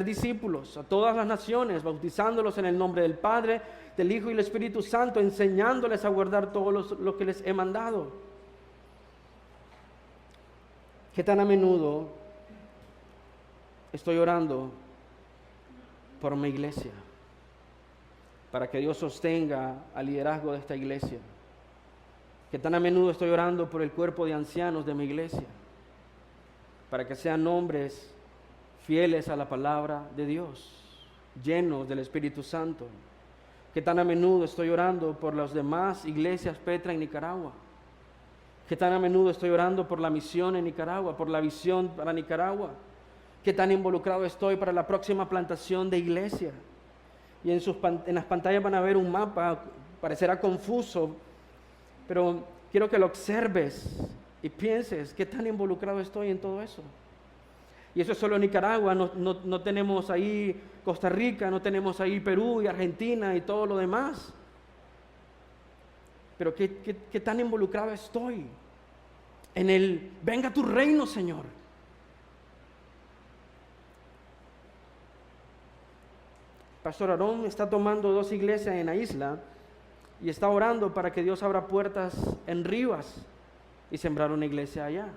discípulos a todas las naciones, bautizándolos en el nombre del Padre, del Hijo y del Espíritu Santo, enseñándoles a guardar todo lo que les he mandado. ¿Qué tan a menudo estoy orando por mi iglesia? Para que Dios sostenga al liderazgo de esta iglesia. ¿Qué tan a menudo estoy orando por el cuerpo de ancianos de mi iglesia? Para que sean hombres fieles a la palabra de Dios, llenos del Espíritu Santo. ¿Qué tan a menudo estoy orando por las demás iglesias Petra en Nicaragua? ¿Qué tan a menudo estoy orando por la misión en Nicaragua, por la visión para Nicaragua? ¿Qué tan involucrado estoy para la próxima plantación de iglesia? Y en las pantallas van a ver un mapa, parecerá confuso, pero quiero que lo observes y pienses qué tan involucrado estoy en todo eso. Y eso es solo Nicaragua, no tenemos ahí Costa Rica, no tenemos ahí Perú y Argentina y todo lo demás. Pero qué tan involucrado estoy en el venga a tu reino, Señor. Pastor Aarón está tomando 2 iglesias en la isla y está orando para que Dios abra puertas en Rivas y sembrar una iglesia allá.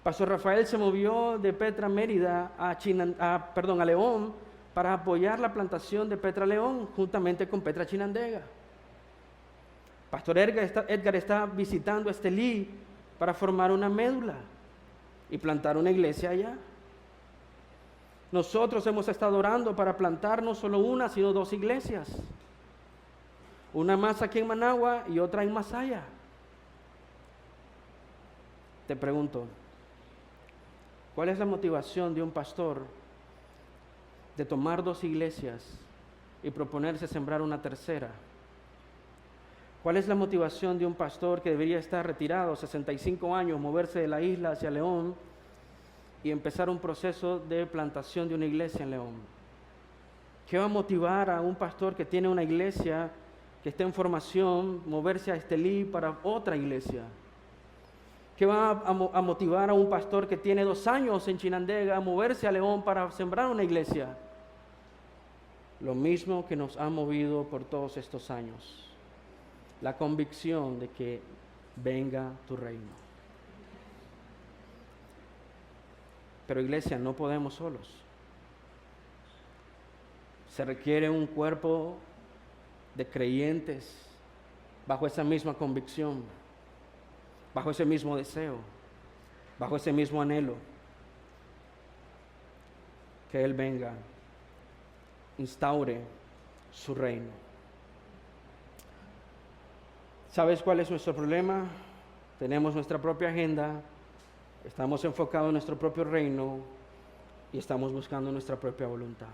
Pastor Rafael se movió de Petra Mérida a León para apoyar la plantación de Petra León juntamente con Petra Chinandega. Pastor Edgar está visitando Estelí para formar una médula y plantar una iglesia allá. Nosotros hemos estado orando para plantar no solo una, sino 2 iglesias. Una más aquí en Managua y otra en Masaya. Te pregunto, ¿cuál es la motivación de un pastor de tomar 2 iglesias y proponerse sembrar una tercera? ¿Cuál es la motivación de un pastor que debería estar retirado, 65 años, moverse de la isla hacia León y empezar un proceso de plantación de una iglesia en León? ¿Qué va a motivar a un pastor que tiene una iglesia que está en formación, moverse a Estelí para otra iglesia? ¿Qué va a motivar a un pastor que tiene 2 años en Chinandega a moverse a León para sembrar una iglesia? Lo mismo que nos ha movido por todos estos años, la convicción de que venga tu reino. Pero iglesia, no podemos solos. Se requiere un cuerpo de creyentes bajo esa misma convicción, bajo ese mismo deseo, bajo ese mismo anhelo, que Él venga, instaure su reino. ¿Sabes cuál es nuestro problema? Tenemos nuestra propia agenda, estamos enfocados en nuestro propio reino y estamos buscando nuestra propia voluntad.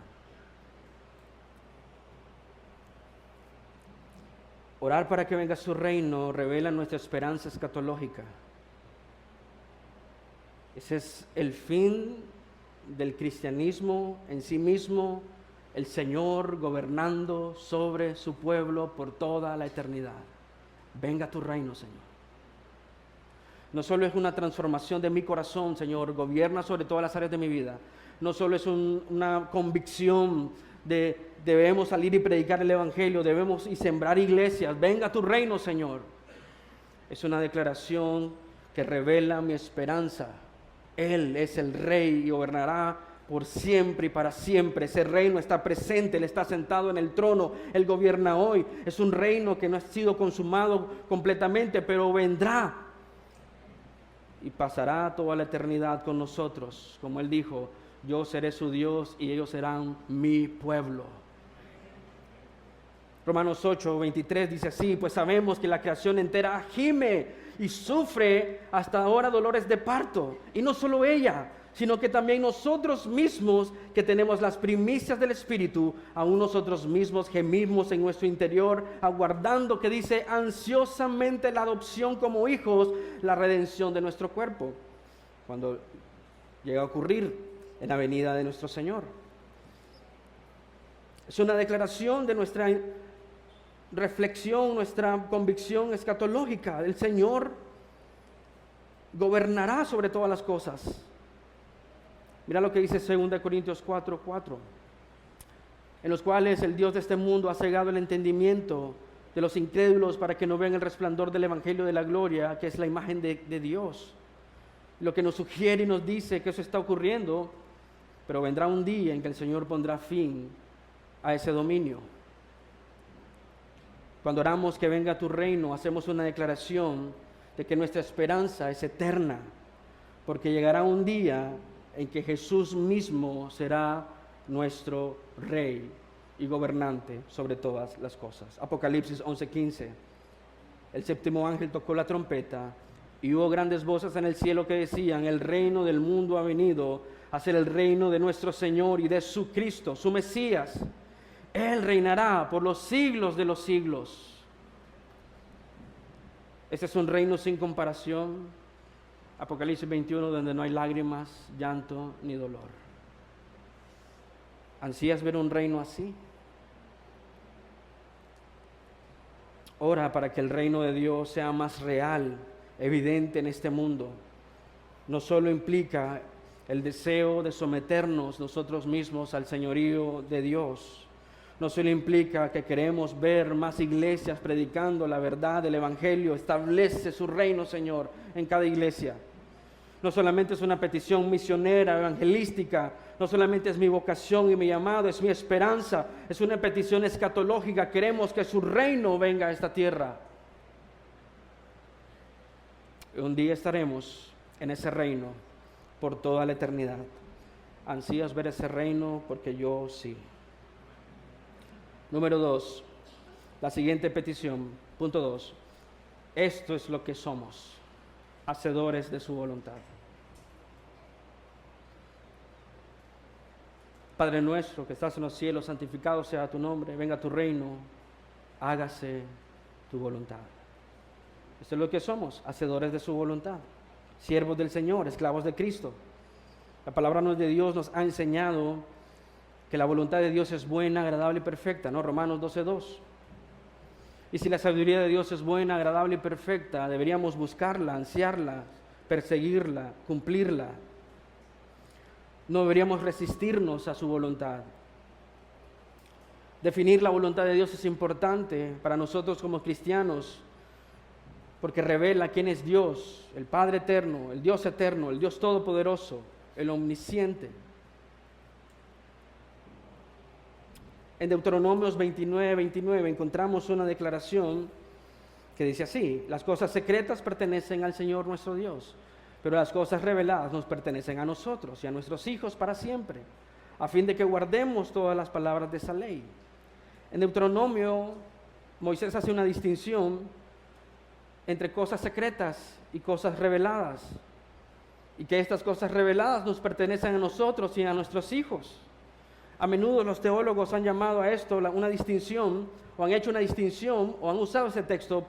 Orar para que venga su reino revela nuestra esperanza escatológica. Ese es el fin del cristianismo en sí mismo, el Señor gobernando sobre su pueblo por toda la eternidad. Venga tu reino, Señor. No solo es una transformación de mi corazón, Señor, gobierna sobre todas las áreas de mi vida. No solo es una convicción de debemos salir y predicar el Evangelio, debemos y sembrar iglesias. Venga tu reino, Señor. Es una declaración que revela mi esperanza. Él es el Rey y gobernará por siempre y para siempre. Ese reino está presente, Él está sentado en el trono, Él gobierna hoy. Es un reino que no ha sido consumado completamente, pero vendrá y pasará toda la eternidad con nosotros. Como Él dijo, yo seré su Dios y ellos serán mi pueblo. Romanos 8:23 dice así: pues sabemos que la creación entera gime y sufre hasta ahora dolores de parto, y no solo ella, sino que también nosotros mismos, que tenemos las primicias del Espíritu, aún nosotros mismos gemimos en nuestro interior, aguardando, que dice, ansiosamente la adopción como hijos, la redención de nuestro cuerpo, cuando llega a ocurrir en la venida de nuestro Señor. Es una declaración de nuestra reflexión, nuestra convicción escatológica. El Señor gobernará sobre todas las cosas. Mira lo que dice 2 Corintios 4:4, en los cuales el Dios de este mundo ha cegado el entendimiento de los incrédulos para que no vean el resplandor del Evangelio de la gloria, que es la imagen de Dios. Lo que nos sugiere y nos dice que eso está ocurriendo, pero vendrá un día en que el Señor pondrá fin a ese dominio. Cuando oramos que venga tu reino, hacemos una declaración de que nuestra esperanza es eterna, porque llegará un día en que Jesús mismo será nuestro Rey y gobernante sobre todas las cosas. Apocalipsis 11:15. El séptimo ángel tocó la trompeta y hubo grandes voces en el cielo que decían: el reino del mundo ha venido a ser el reino de nuestro Señor y de su Cristo, su Mesías. Él reinará por los siglos de los siglos. Este es un reino sin comparación. Apocalipsis 21, donde no hay lágrimas, llanto ni dolor. ¿Ansías ver un reino así? Ora para que el reino de Dios sea más real, evidente en este mundo. No solo implica el deseo de someternos nosotros mismos al señorío de Dios. No solo implica que queremos ver más iglesias predicando la verdad del Evangelio. Establece su reino, Señor, en cada iglesia. No solamente es una petición misionera, evangelística, no solamente es mi vocación y mi llamado, es mi esperanza, es una petición escatológica. Queremos que su reino venga a esta tierra. Un día estaremos en ese reino por toda la eternidad. ¿Ansías ver ese reino? Porque yo sí. Número 2, la siguiente petición, punto 2. Esto es lo que somos, hacedores de su voluntad. Padre nuestro que estás en los cielos, santificado sea tu nombre, venga tu reino, hágase tu voluntad. Esto es lo que somos, hacedores de su voluntad, siervos del Señor, esclavos de Cristo. La palabra de Dios nos ha enseñado que la voluntad de Dios es buena, agradable y perfecta, ¿no? Romanos 12:2. Y si la sabiduría de Dios es buena, agradable y perfecta, deberíamos buscarla, ansiarla, perseguirla, cumplirla. No deberíamos resistirnos a su voluntad. Definir la voluntad de Dios es importante para nosotros como cristianos, porque revela quién es Dios, el Padre eterno, el Dios todopoderoso, el omnisciente. En Deuteronomios 29:29 encontramos una declaración que dice así: las cosas secretas pertenecen al Señor nuestro Dios, pero las cosas reveladas nos pertenecen a nosotros y a nuestros hijos para siempre, a fin de que guardemos todas las palabras de esa ley. En Deuteronomio, Moisés hace una distinción entre cosas secretas y cosas reveladas, y que estas cosas reveladas nos pertenecen a nosotros y a nuestros hijos. A menudo los teólogos han llamado a esto una distinción, o han hecho una distinción, o han usado ese texto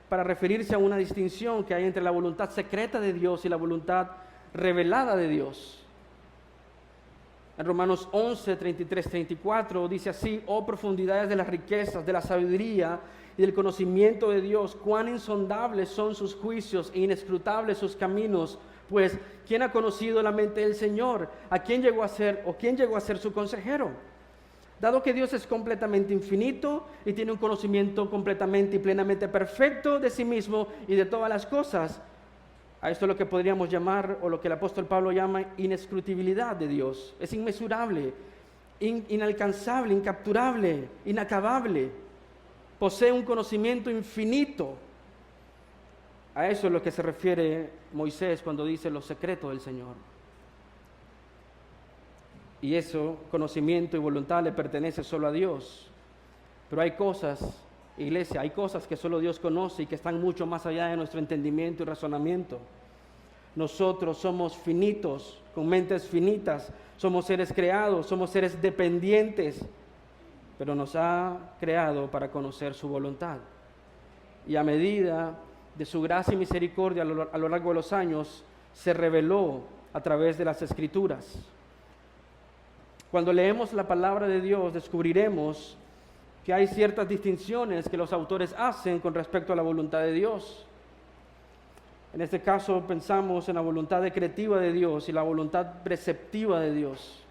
para referirse a una distinción que hay entre la voluntad secreta de Dios y la voluntad revelada de Dios. En Romanos 11:33-34 dice así: oh profundidades de las riquezas, de la sabiduría y del conocimiento de Dios, cuán insondables son sus juicios e inescrutables sus caminos. Pues, ¿quién ha conocido la mente del Señor? ¿Quién llegó a ser su consejero? Dado que Dios es completamente infinito y tiene un conocimiento completamente y plenamente perfecto de sí mismo y de todas las cosas, A esto es lo que podríamos llamar, o lo que el apóstol Pablo llama, inescrutabilidad de Dios. Es inmesurable, inalcanzable, incapturable, inacabable. Posee un conocimiento infinito. A eso es lo que se refiere Moisés cuando dice los secretos del Señor. Y eso, conocimiento y voluntad, le pertenece solo a Dios. Pero hay cosas, iglesia, hay cosas que solo Dios conoce y que están mucho más allá de nuestro entendimiento y razonamiento. Nosotros somos finitos, con mentes finitas, somos seres creados, somos seres dependientes, pero nos ha creado para conocer su voluntad. Y a medida de su gracia y misericordia a lo largo de los años, se reveló a través de las Escrituras. Cuando leemos la palabra de Dios, descubriremos que hay ciertas distinciones que los autores hacen con respecto a la voluntad de Dios. En este caso pensamos en la voluntad decretiva de Dios y la voluntad preceptiva de Dios.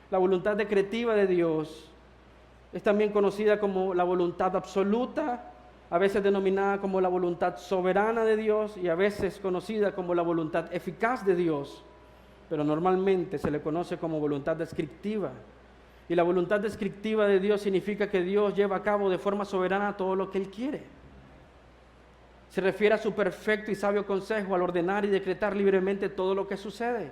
La voluntad decretiva de Dios es también conocida como la voluntad absoluta, a veces denominada como la voluntad soberana de Dios y a veces conocida como la voluntad eficaz de Dios, pero normalmente se le conoce como voluntad descriptiva. Y la voluntad descriptiva de Dios significa que Dios lleva a cabo de forma soberana todo lo que Él quiere. Se refiere a su perfecto y sabio consejo al ordenar y decretar libremente todo lo que sucede.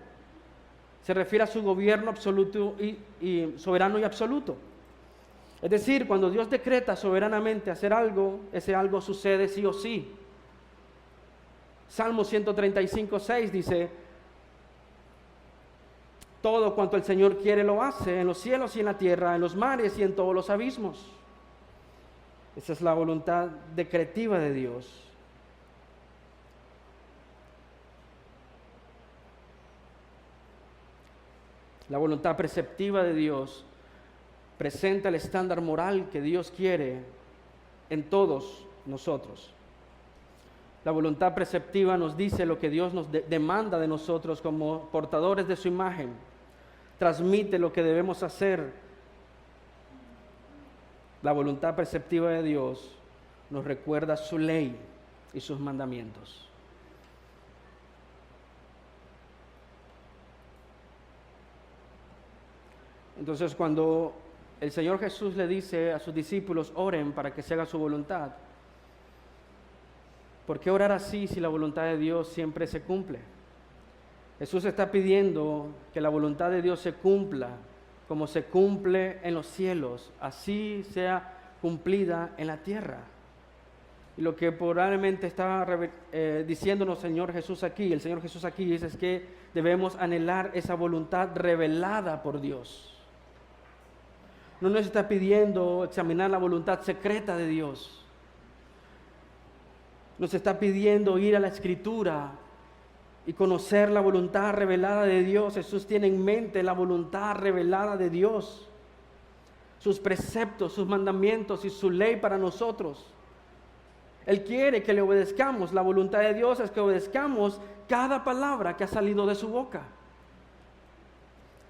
Se refiere a su gobierno absoluto y soberano y absoluto. Es decir, cuando Dios decreta soberanamente hacer algo, ese algo sucede sí o sí. Salmo 135:6 dice: todo cuanto el Señor quiere lo hace, en los cielos y en la tierra, en los mares y en todos los abismos. Esa es la voluntad decretiva de Dios. La voluntad preceptiva de Dios presenta el estándar moral que Dios quiere en todos nosotros. La voluntad preceptiva nos dice lo que Dios nos demanda de nosotros como portadores de su imagen. Transmite lo que debemos hacer. La voluntad preceptiva de Dios nos recuerda su ley y sus mandamientos. Entonces, cuando el Señor Jesús le dice a sus discípulos, oren para que se haga su voluntad, ¿por qué orar así si la voluntad de Dios siempre se cumple? Jesús está pidiendo que la voluntad de Dios se cumpla como se cumple en los cielos, así sea cumplida en la tierra. Y lo que probablemente está diciéndonos el Señor Jesús aquí dice es que debemos anhelar esa voluntad revelada por Dios. No nos está pidiendo examinar la voluntad secreta de Dios. Nos está pidiendo ir a la Escritura y conocer la voluntad revelada de Dios. Jesús tiene en mente la voluntad revelada de Dios, sus preceptos, sus mandamientos y su ley para nosotros. Él quiere que le obedezcamos. La voluntad de Dios es que obedezcamos cada palabra que ha salido de su boca.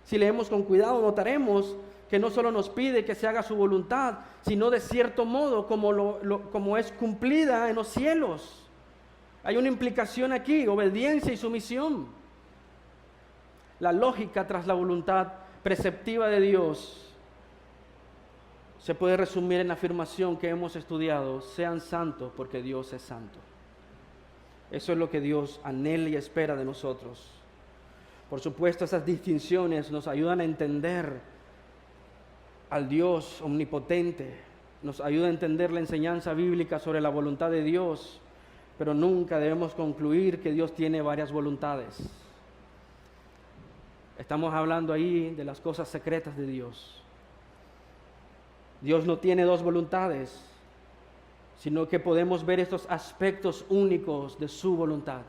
Si leemos con cuidado, notaremos que no solo nos pide que se haga su voluntad, sino de cierto modo como es cumplida en los cielos. Hay una implicación aquí, obediencia y sumisión. La lógica tras la voluntad preceptiva de Dios se puede resumir en la afirmación que hemos estudiado: sean santos porque Dios es santo. Eso es lo que Dios anhela y espera de nosotros. Por supuesto, esas distinciones nos ayudan a entender al Dios omnipotente, nos ayuda a entender la enseñanza bíblica sobre la voluntad de Dios, pero nunca debemos concluir que Dios tiene varias voluntades. Estamos hablando ahí de las cosas secretas de Dios. Dios no tiene dos voluntades, sino que podemos ver estos aspectos únicos de su voluntad.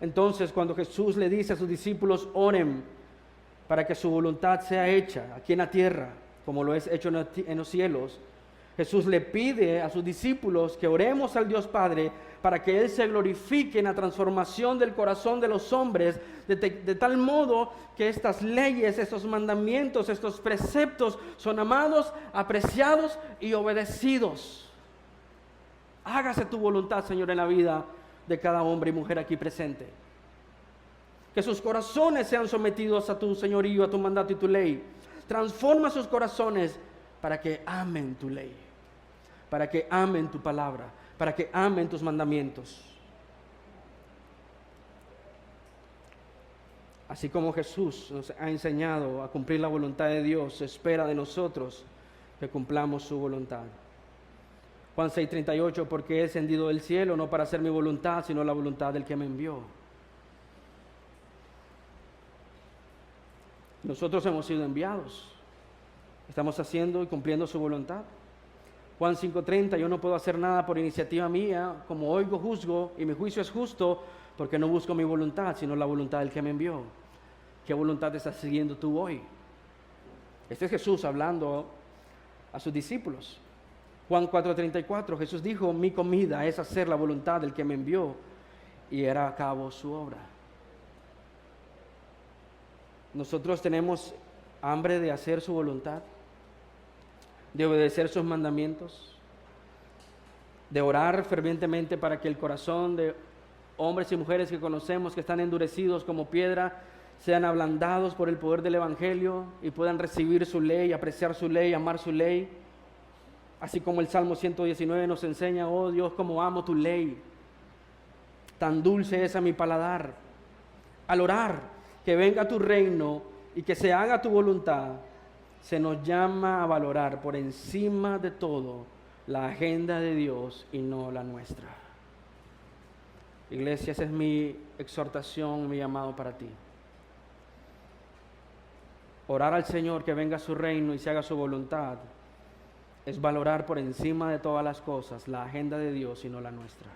Entonces, cuando Jesús le dice a sus discípulos, oren para que su voluntad sea hecha aquí en la tierra, como lo es hecho en los cielos, Jesús le pide a sus discípulos que oremos al Dios Padre para que Él se glorifique en la transformación del corazón de los hombres, de tal modo que estas leyes, estos mandamientos, estos preceptos son amados, apreciados y obedecidos. Hágase tu voluntad, Señor, en la vida de cada hombre y mujer aquí presente. Que sus corazones sean sometidos a tu señorío, a tu mandato y tu ley. Transforma sus corazones para que amen tu ley, para que amen tu palabra, para que amen tus mandamientos. Así como Jesús nos ha enseñado a cumplir la voluntad de Dios, se espera de nosotros que cumplamos su voluntad. Juan 6:38, porque he descendido del cielo no para hacer mi voluntad, sino la voluntad del que me envió. Nosotros hemos sido enviados. Estamos haciendo y cumpliendo su voluntad. Juan 5:30, yo no puedo hacer nada por iniciativa mía, como oigo, juzgo, y mi juicio es justo, porque no busco mi voluntad, sino la voluntad del que me envió. ¿Qué voluntad estás siguiendo tú hoy? Este es Jesús hablando a sus discípulos. Juan 4:34, Jesús dijo, mi comida es hacer la voluntad del que me envió y hará a cabo su obra. Nosotros tenemos hambre de hacer su voluntad, de obedecer sus mandamientos, de orar fervientemente para que el corazón de hombres y mujeres que conocemos que están endurecidos como piedra sean ablandados por el poder del Evangelio y puedan recibir su ley, apreciar su ley, amar su ley. Así como el Salmo 119 nos enseña, oh Dios, cómo amo tu ley. Tan dulce es a mi paladar. Al orar, que venga tu reino y que se haga tu voluntad, se nos llama a valorar por encima de todo la agenda de Dios y no la nuestra. Iglesia, esa es mi exhortación, mi llamado para ti. Orar al Señor que venga su reino y se haga su voluntad es valorar por encima de todas las cosas la agenda de Dios y no la nuestra.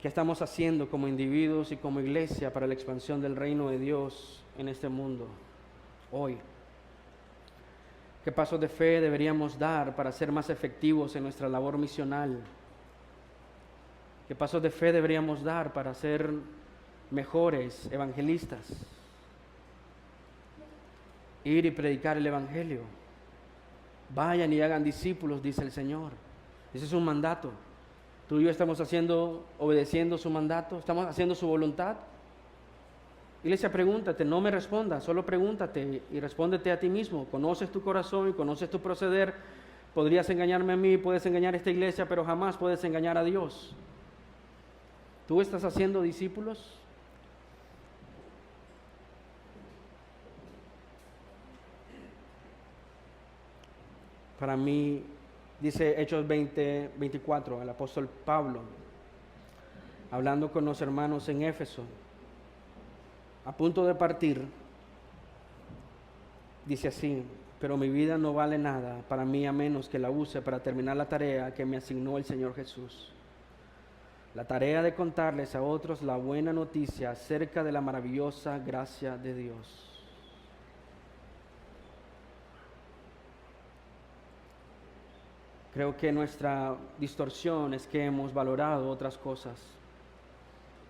¿Qué estamos haciendo como individuos y como iglesia para la expansión del reino de Dios en este mundo hoy? ¿Qué pasos de fe deberíamos dar para ser más efectivos en nuestra labor misional? ¿Qué pasos de fe deberíamos dar para ser mejores evangelistas? Ir y predicar el Evangelio. Vayan y hagan discípulos, dice el Señor. Ese es un mandato. Tú y yo estamos obedeciendo su mandato, estamos haciendo su voluntad. Iglesia, pregúntate, no me respondas, solo pregúntate y respóndete a ti mismo. Conoces tu corazón y conoces tu proceder. Podrías engañarme a mí, puedes engañar a esta iglesia, pero jamás puedes engañar a Dios. ¿Tú estás haciendo discípulos? Para mí, dice Hechos 20:24, el apóstol Pablo, hablando con los hermanos en Éfeso, a punto de partir, dice así, pero mi vida no vale nada para mí a menos que la use para terminar la tarea que me asignó el Señor Jesús. La tarea de contarles a otros la buena noticia acerca de la maravillosa gracia de Dios. Creo que nuestra distorsión es que hemos valorado otras cosas,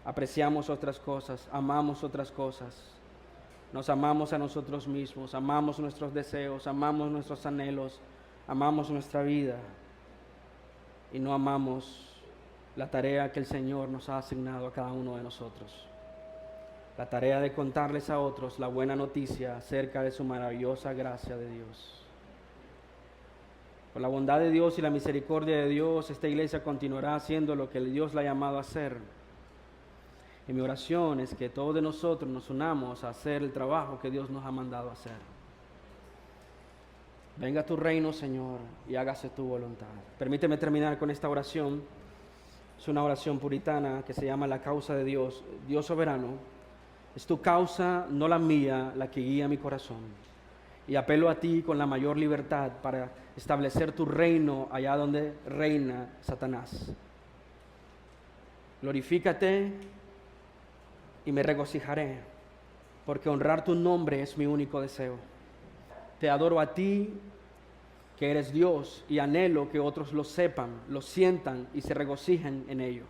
apreciamos otras cosas, amamos otras cosas, nos amamos a nosotros mismos, amamos nuestros deseos, amamos nuestros anhelos, amamos nuestra vida y no amamos la tarea que el Señor nos ha asignado a cada uno de nosotros. La tarea de contarles a otros la buena noticia acerca de su maravillosa gracia de Dios. Por la bondad de Dios y la misericordia de Dios, esta iglesia continuará haciendo lo que Dios la ha llamado a hacer. Y mi oración es que todos de nosotros nos unamos a hacer el trabajo que Dios nos ha mandado a hacer. Venga tu reino, Señor, y hágase tu voluntad. Permíteme terminar con esta oración. Es una oración puritana que se llama la causa de Dios. Dios soberano, es tu causa, no la mía, la que guía mi corazón. Y apelo a ti con la mayor libertad para establecer tu reino allá donde reina Satanás. Glorifícate y me regocijaré, porque honrar tu nombre es mi único deseo. Te adoro a ti, que eres Dios, y anhelo que otros lo sepan, lo sientan y se regocijen en ello.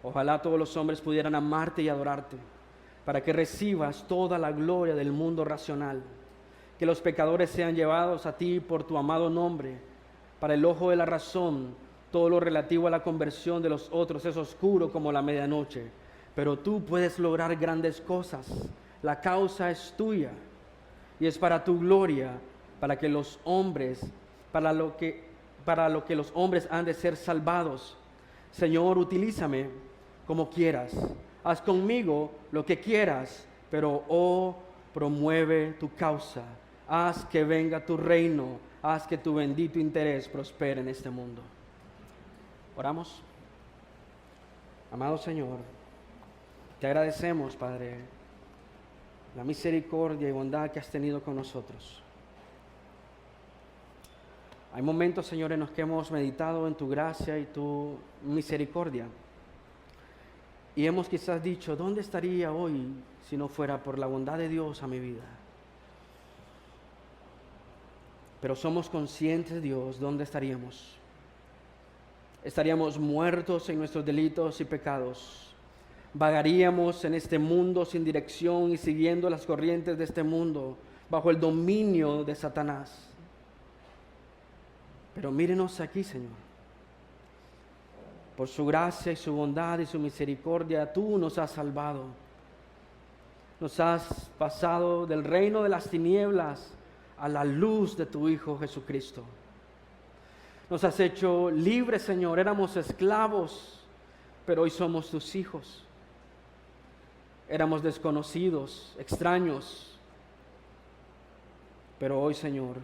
Ojalá todos los hombres pudieran amarte y adorarte, para que recibas toda la gloria del mundo racional. Que los pecadores sean llevados a ti por tu amado nombre, para el ojo de la razón, todo lo relativo a la conversión de los otros es oscuro como la medianoche, pero tú puedes lograr grandes cosas. La causa es tuya y es para tu gloria, para que los hombres, para lo que los hombres han de ser salvados. Señor, utilízame como quieras. Haz conmigo lo que quieras, pero promueve tu causa. Haz que venga tu reino. Haz que tu bendito interés prospere en este mundo. Oramos. Amado Señor, te agradecemos, Padre, la misericordia y bondad que has tenido con nosotros. Hay momentos, Señor, en los que hemos meditado en tu gracia y tu misericordia. Y hemos quizás dicho, ¿dónde estaría hoy si no fuera por la bondad de Dios a mi vida? Pero somos conscientes, Dios, ¿dónde estaríamos? Estaríamos muertos en nuestros delitos y pecados. Vagaríamos en este mundo sin dirección y siguiendo las corrientes de este mundo, bajo el dominio de Satanás. Pero mírenos aquí, Señor. Por su gracia y su bondad y su misericordia, tú nos has salvado. Nos has pasado del reino de las tinieblas a la luz de tu Hijo Jesucristo. Nos has hecho libres, Señor. Éramos esclavos, pero hoy somos tus hijos. Éramos desconocidos, extraños, pero hoy, Señor,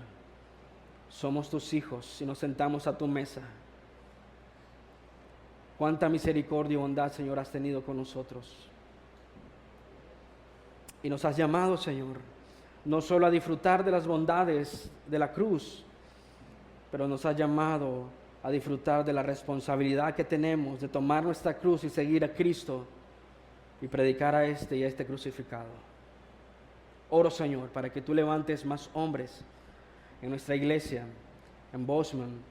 somos tus hijos y nos sentamos a tu mesa. Cuánta misericordia y bondad, Señor, has tenido con nosotros. Y nos has llamado, Señor, no solo a disfrutar de las bondades de la cruz, pero nos has llamado a disfrutar de la responsabilidad que tenemos de tomar nuestra cruz y seguir a Cristo y predicar a este y a este crucificado. Oro, Señor, para que tú levantes más hombres en nuestra iglesia, en Bozeman,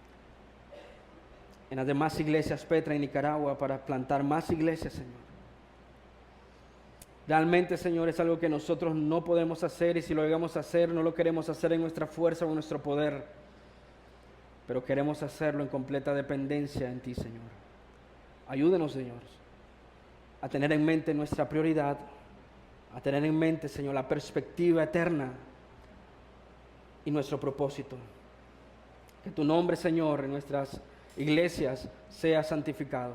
en las demás iglesias Petra en Nicaragua, para plantar más iglesias, Señor. Realmente, Señor, es algo que nosotros no podemos hacer, y si lo llegamos a hacer, no lo queremos hacer en nuestra fuerza o en nuestro poder, pero queremos hacerlo en completa dependencia en ti, Señor. Ayúdenos, Señor, a tener en mente nuestra prioridad, a tener en mente, Señor, la perspectiva eterna y nuestro propósito. Que tu nombre, Señor, en nuestras iglesias sea santificado.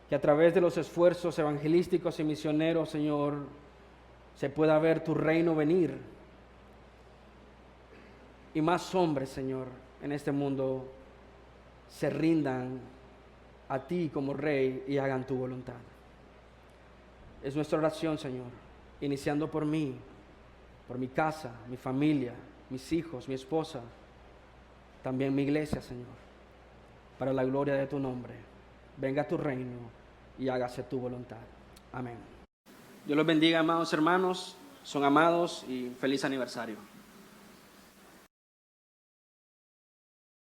Que a través de los esfuerzos evangelísticos y misioneros, Señor, se pueda ver tu reino venir. Y más hombres, Señor, en este mundo se rindan a ti como Rey y hagan tu voluntad. Es nuestra oración, Señor, iniciando por mí, por mi casa, mi familia, mis hijos, mi esposa, también mi iglesia, Señor, para la gloria de tu nombre. Venga tu reino y hágase tu voluntad. Amén. Dios los bendiga, amados hermanos. Son amados y feliz aniversario.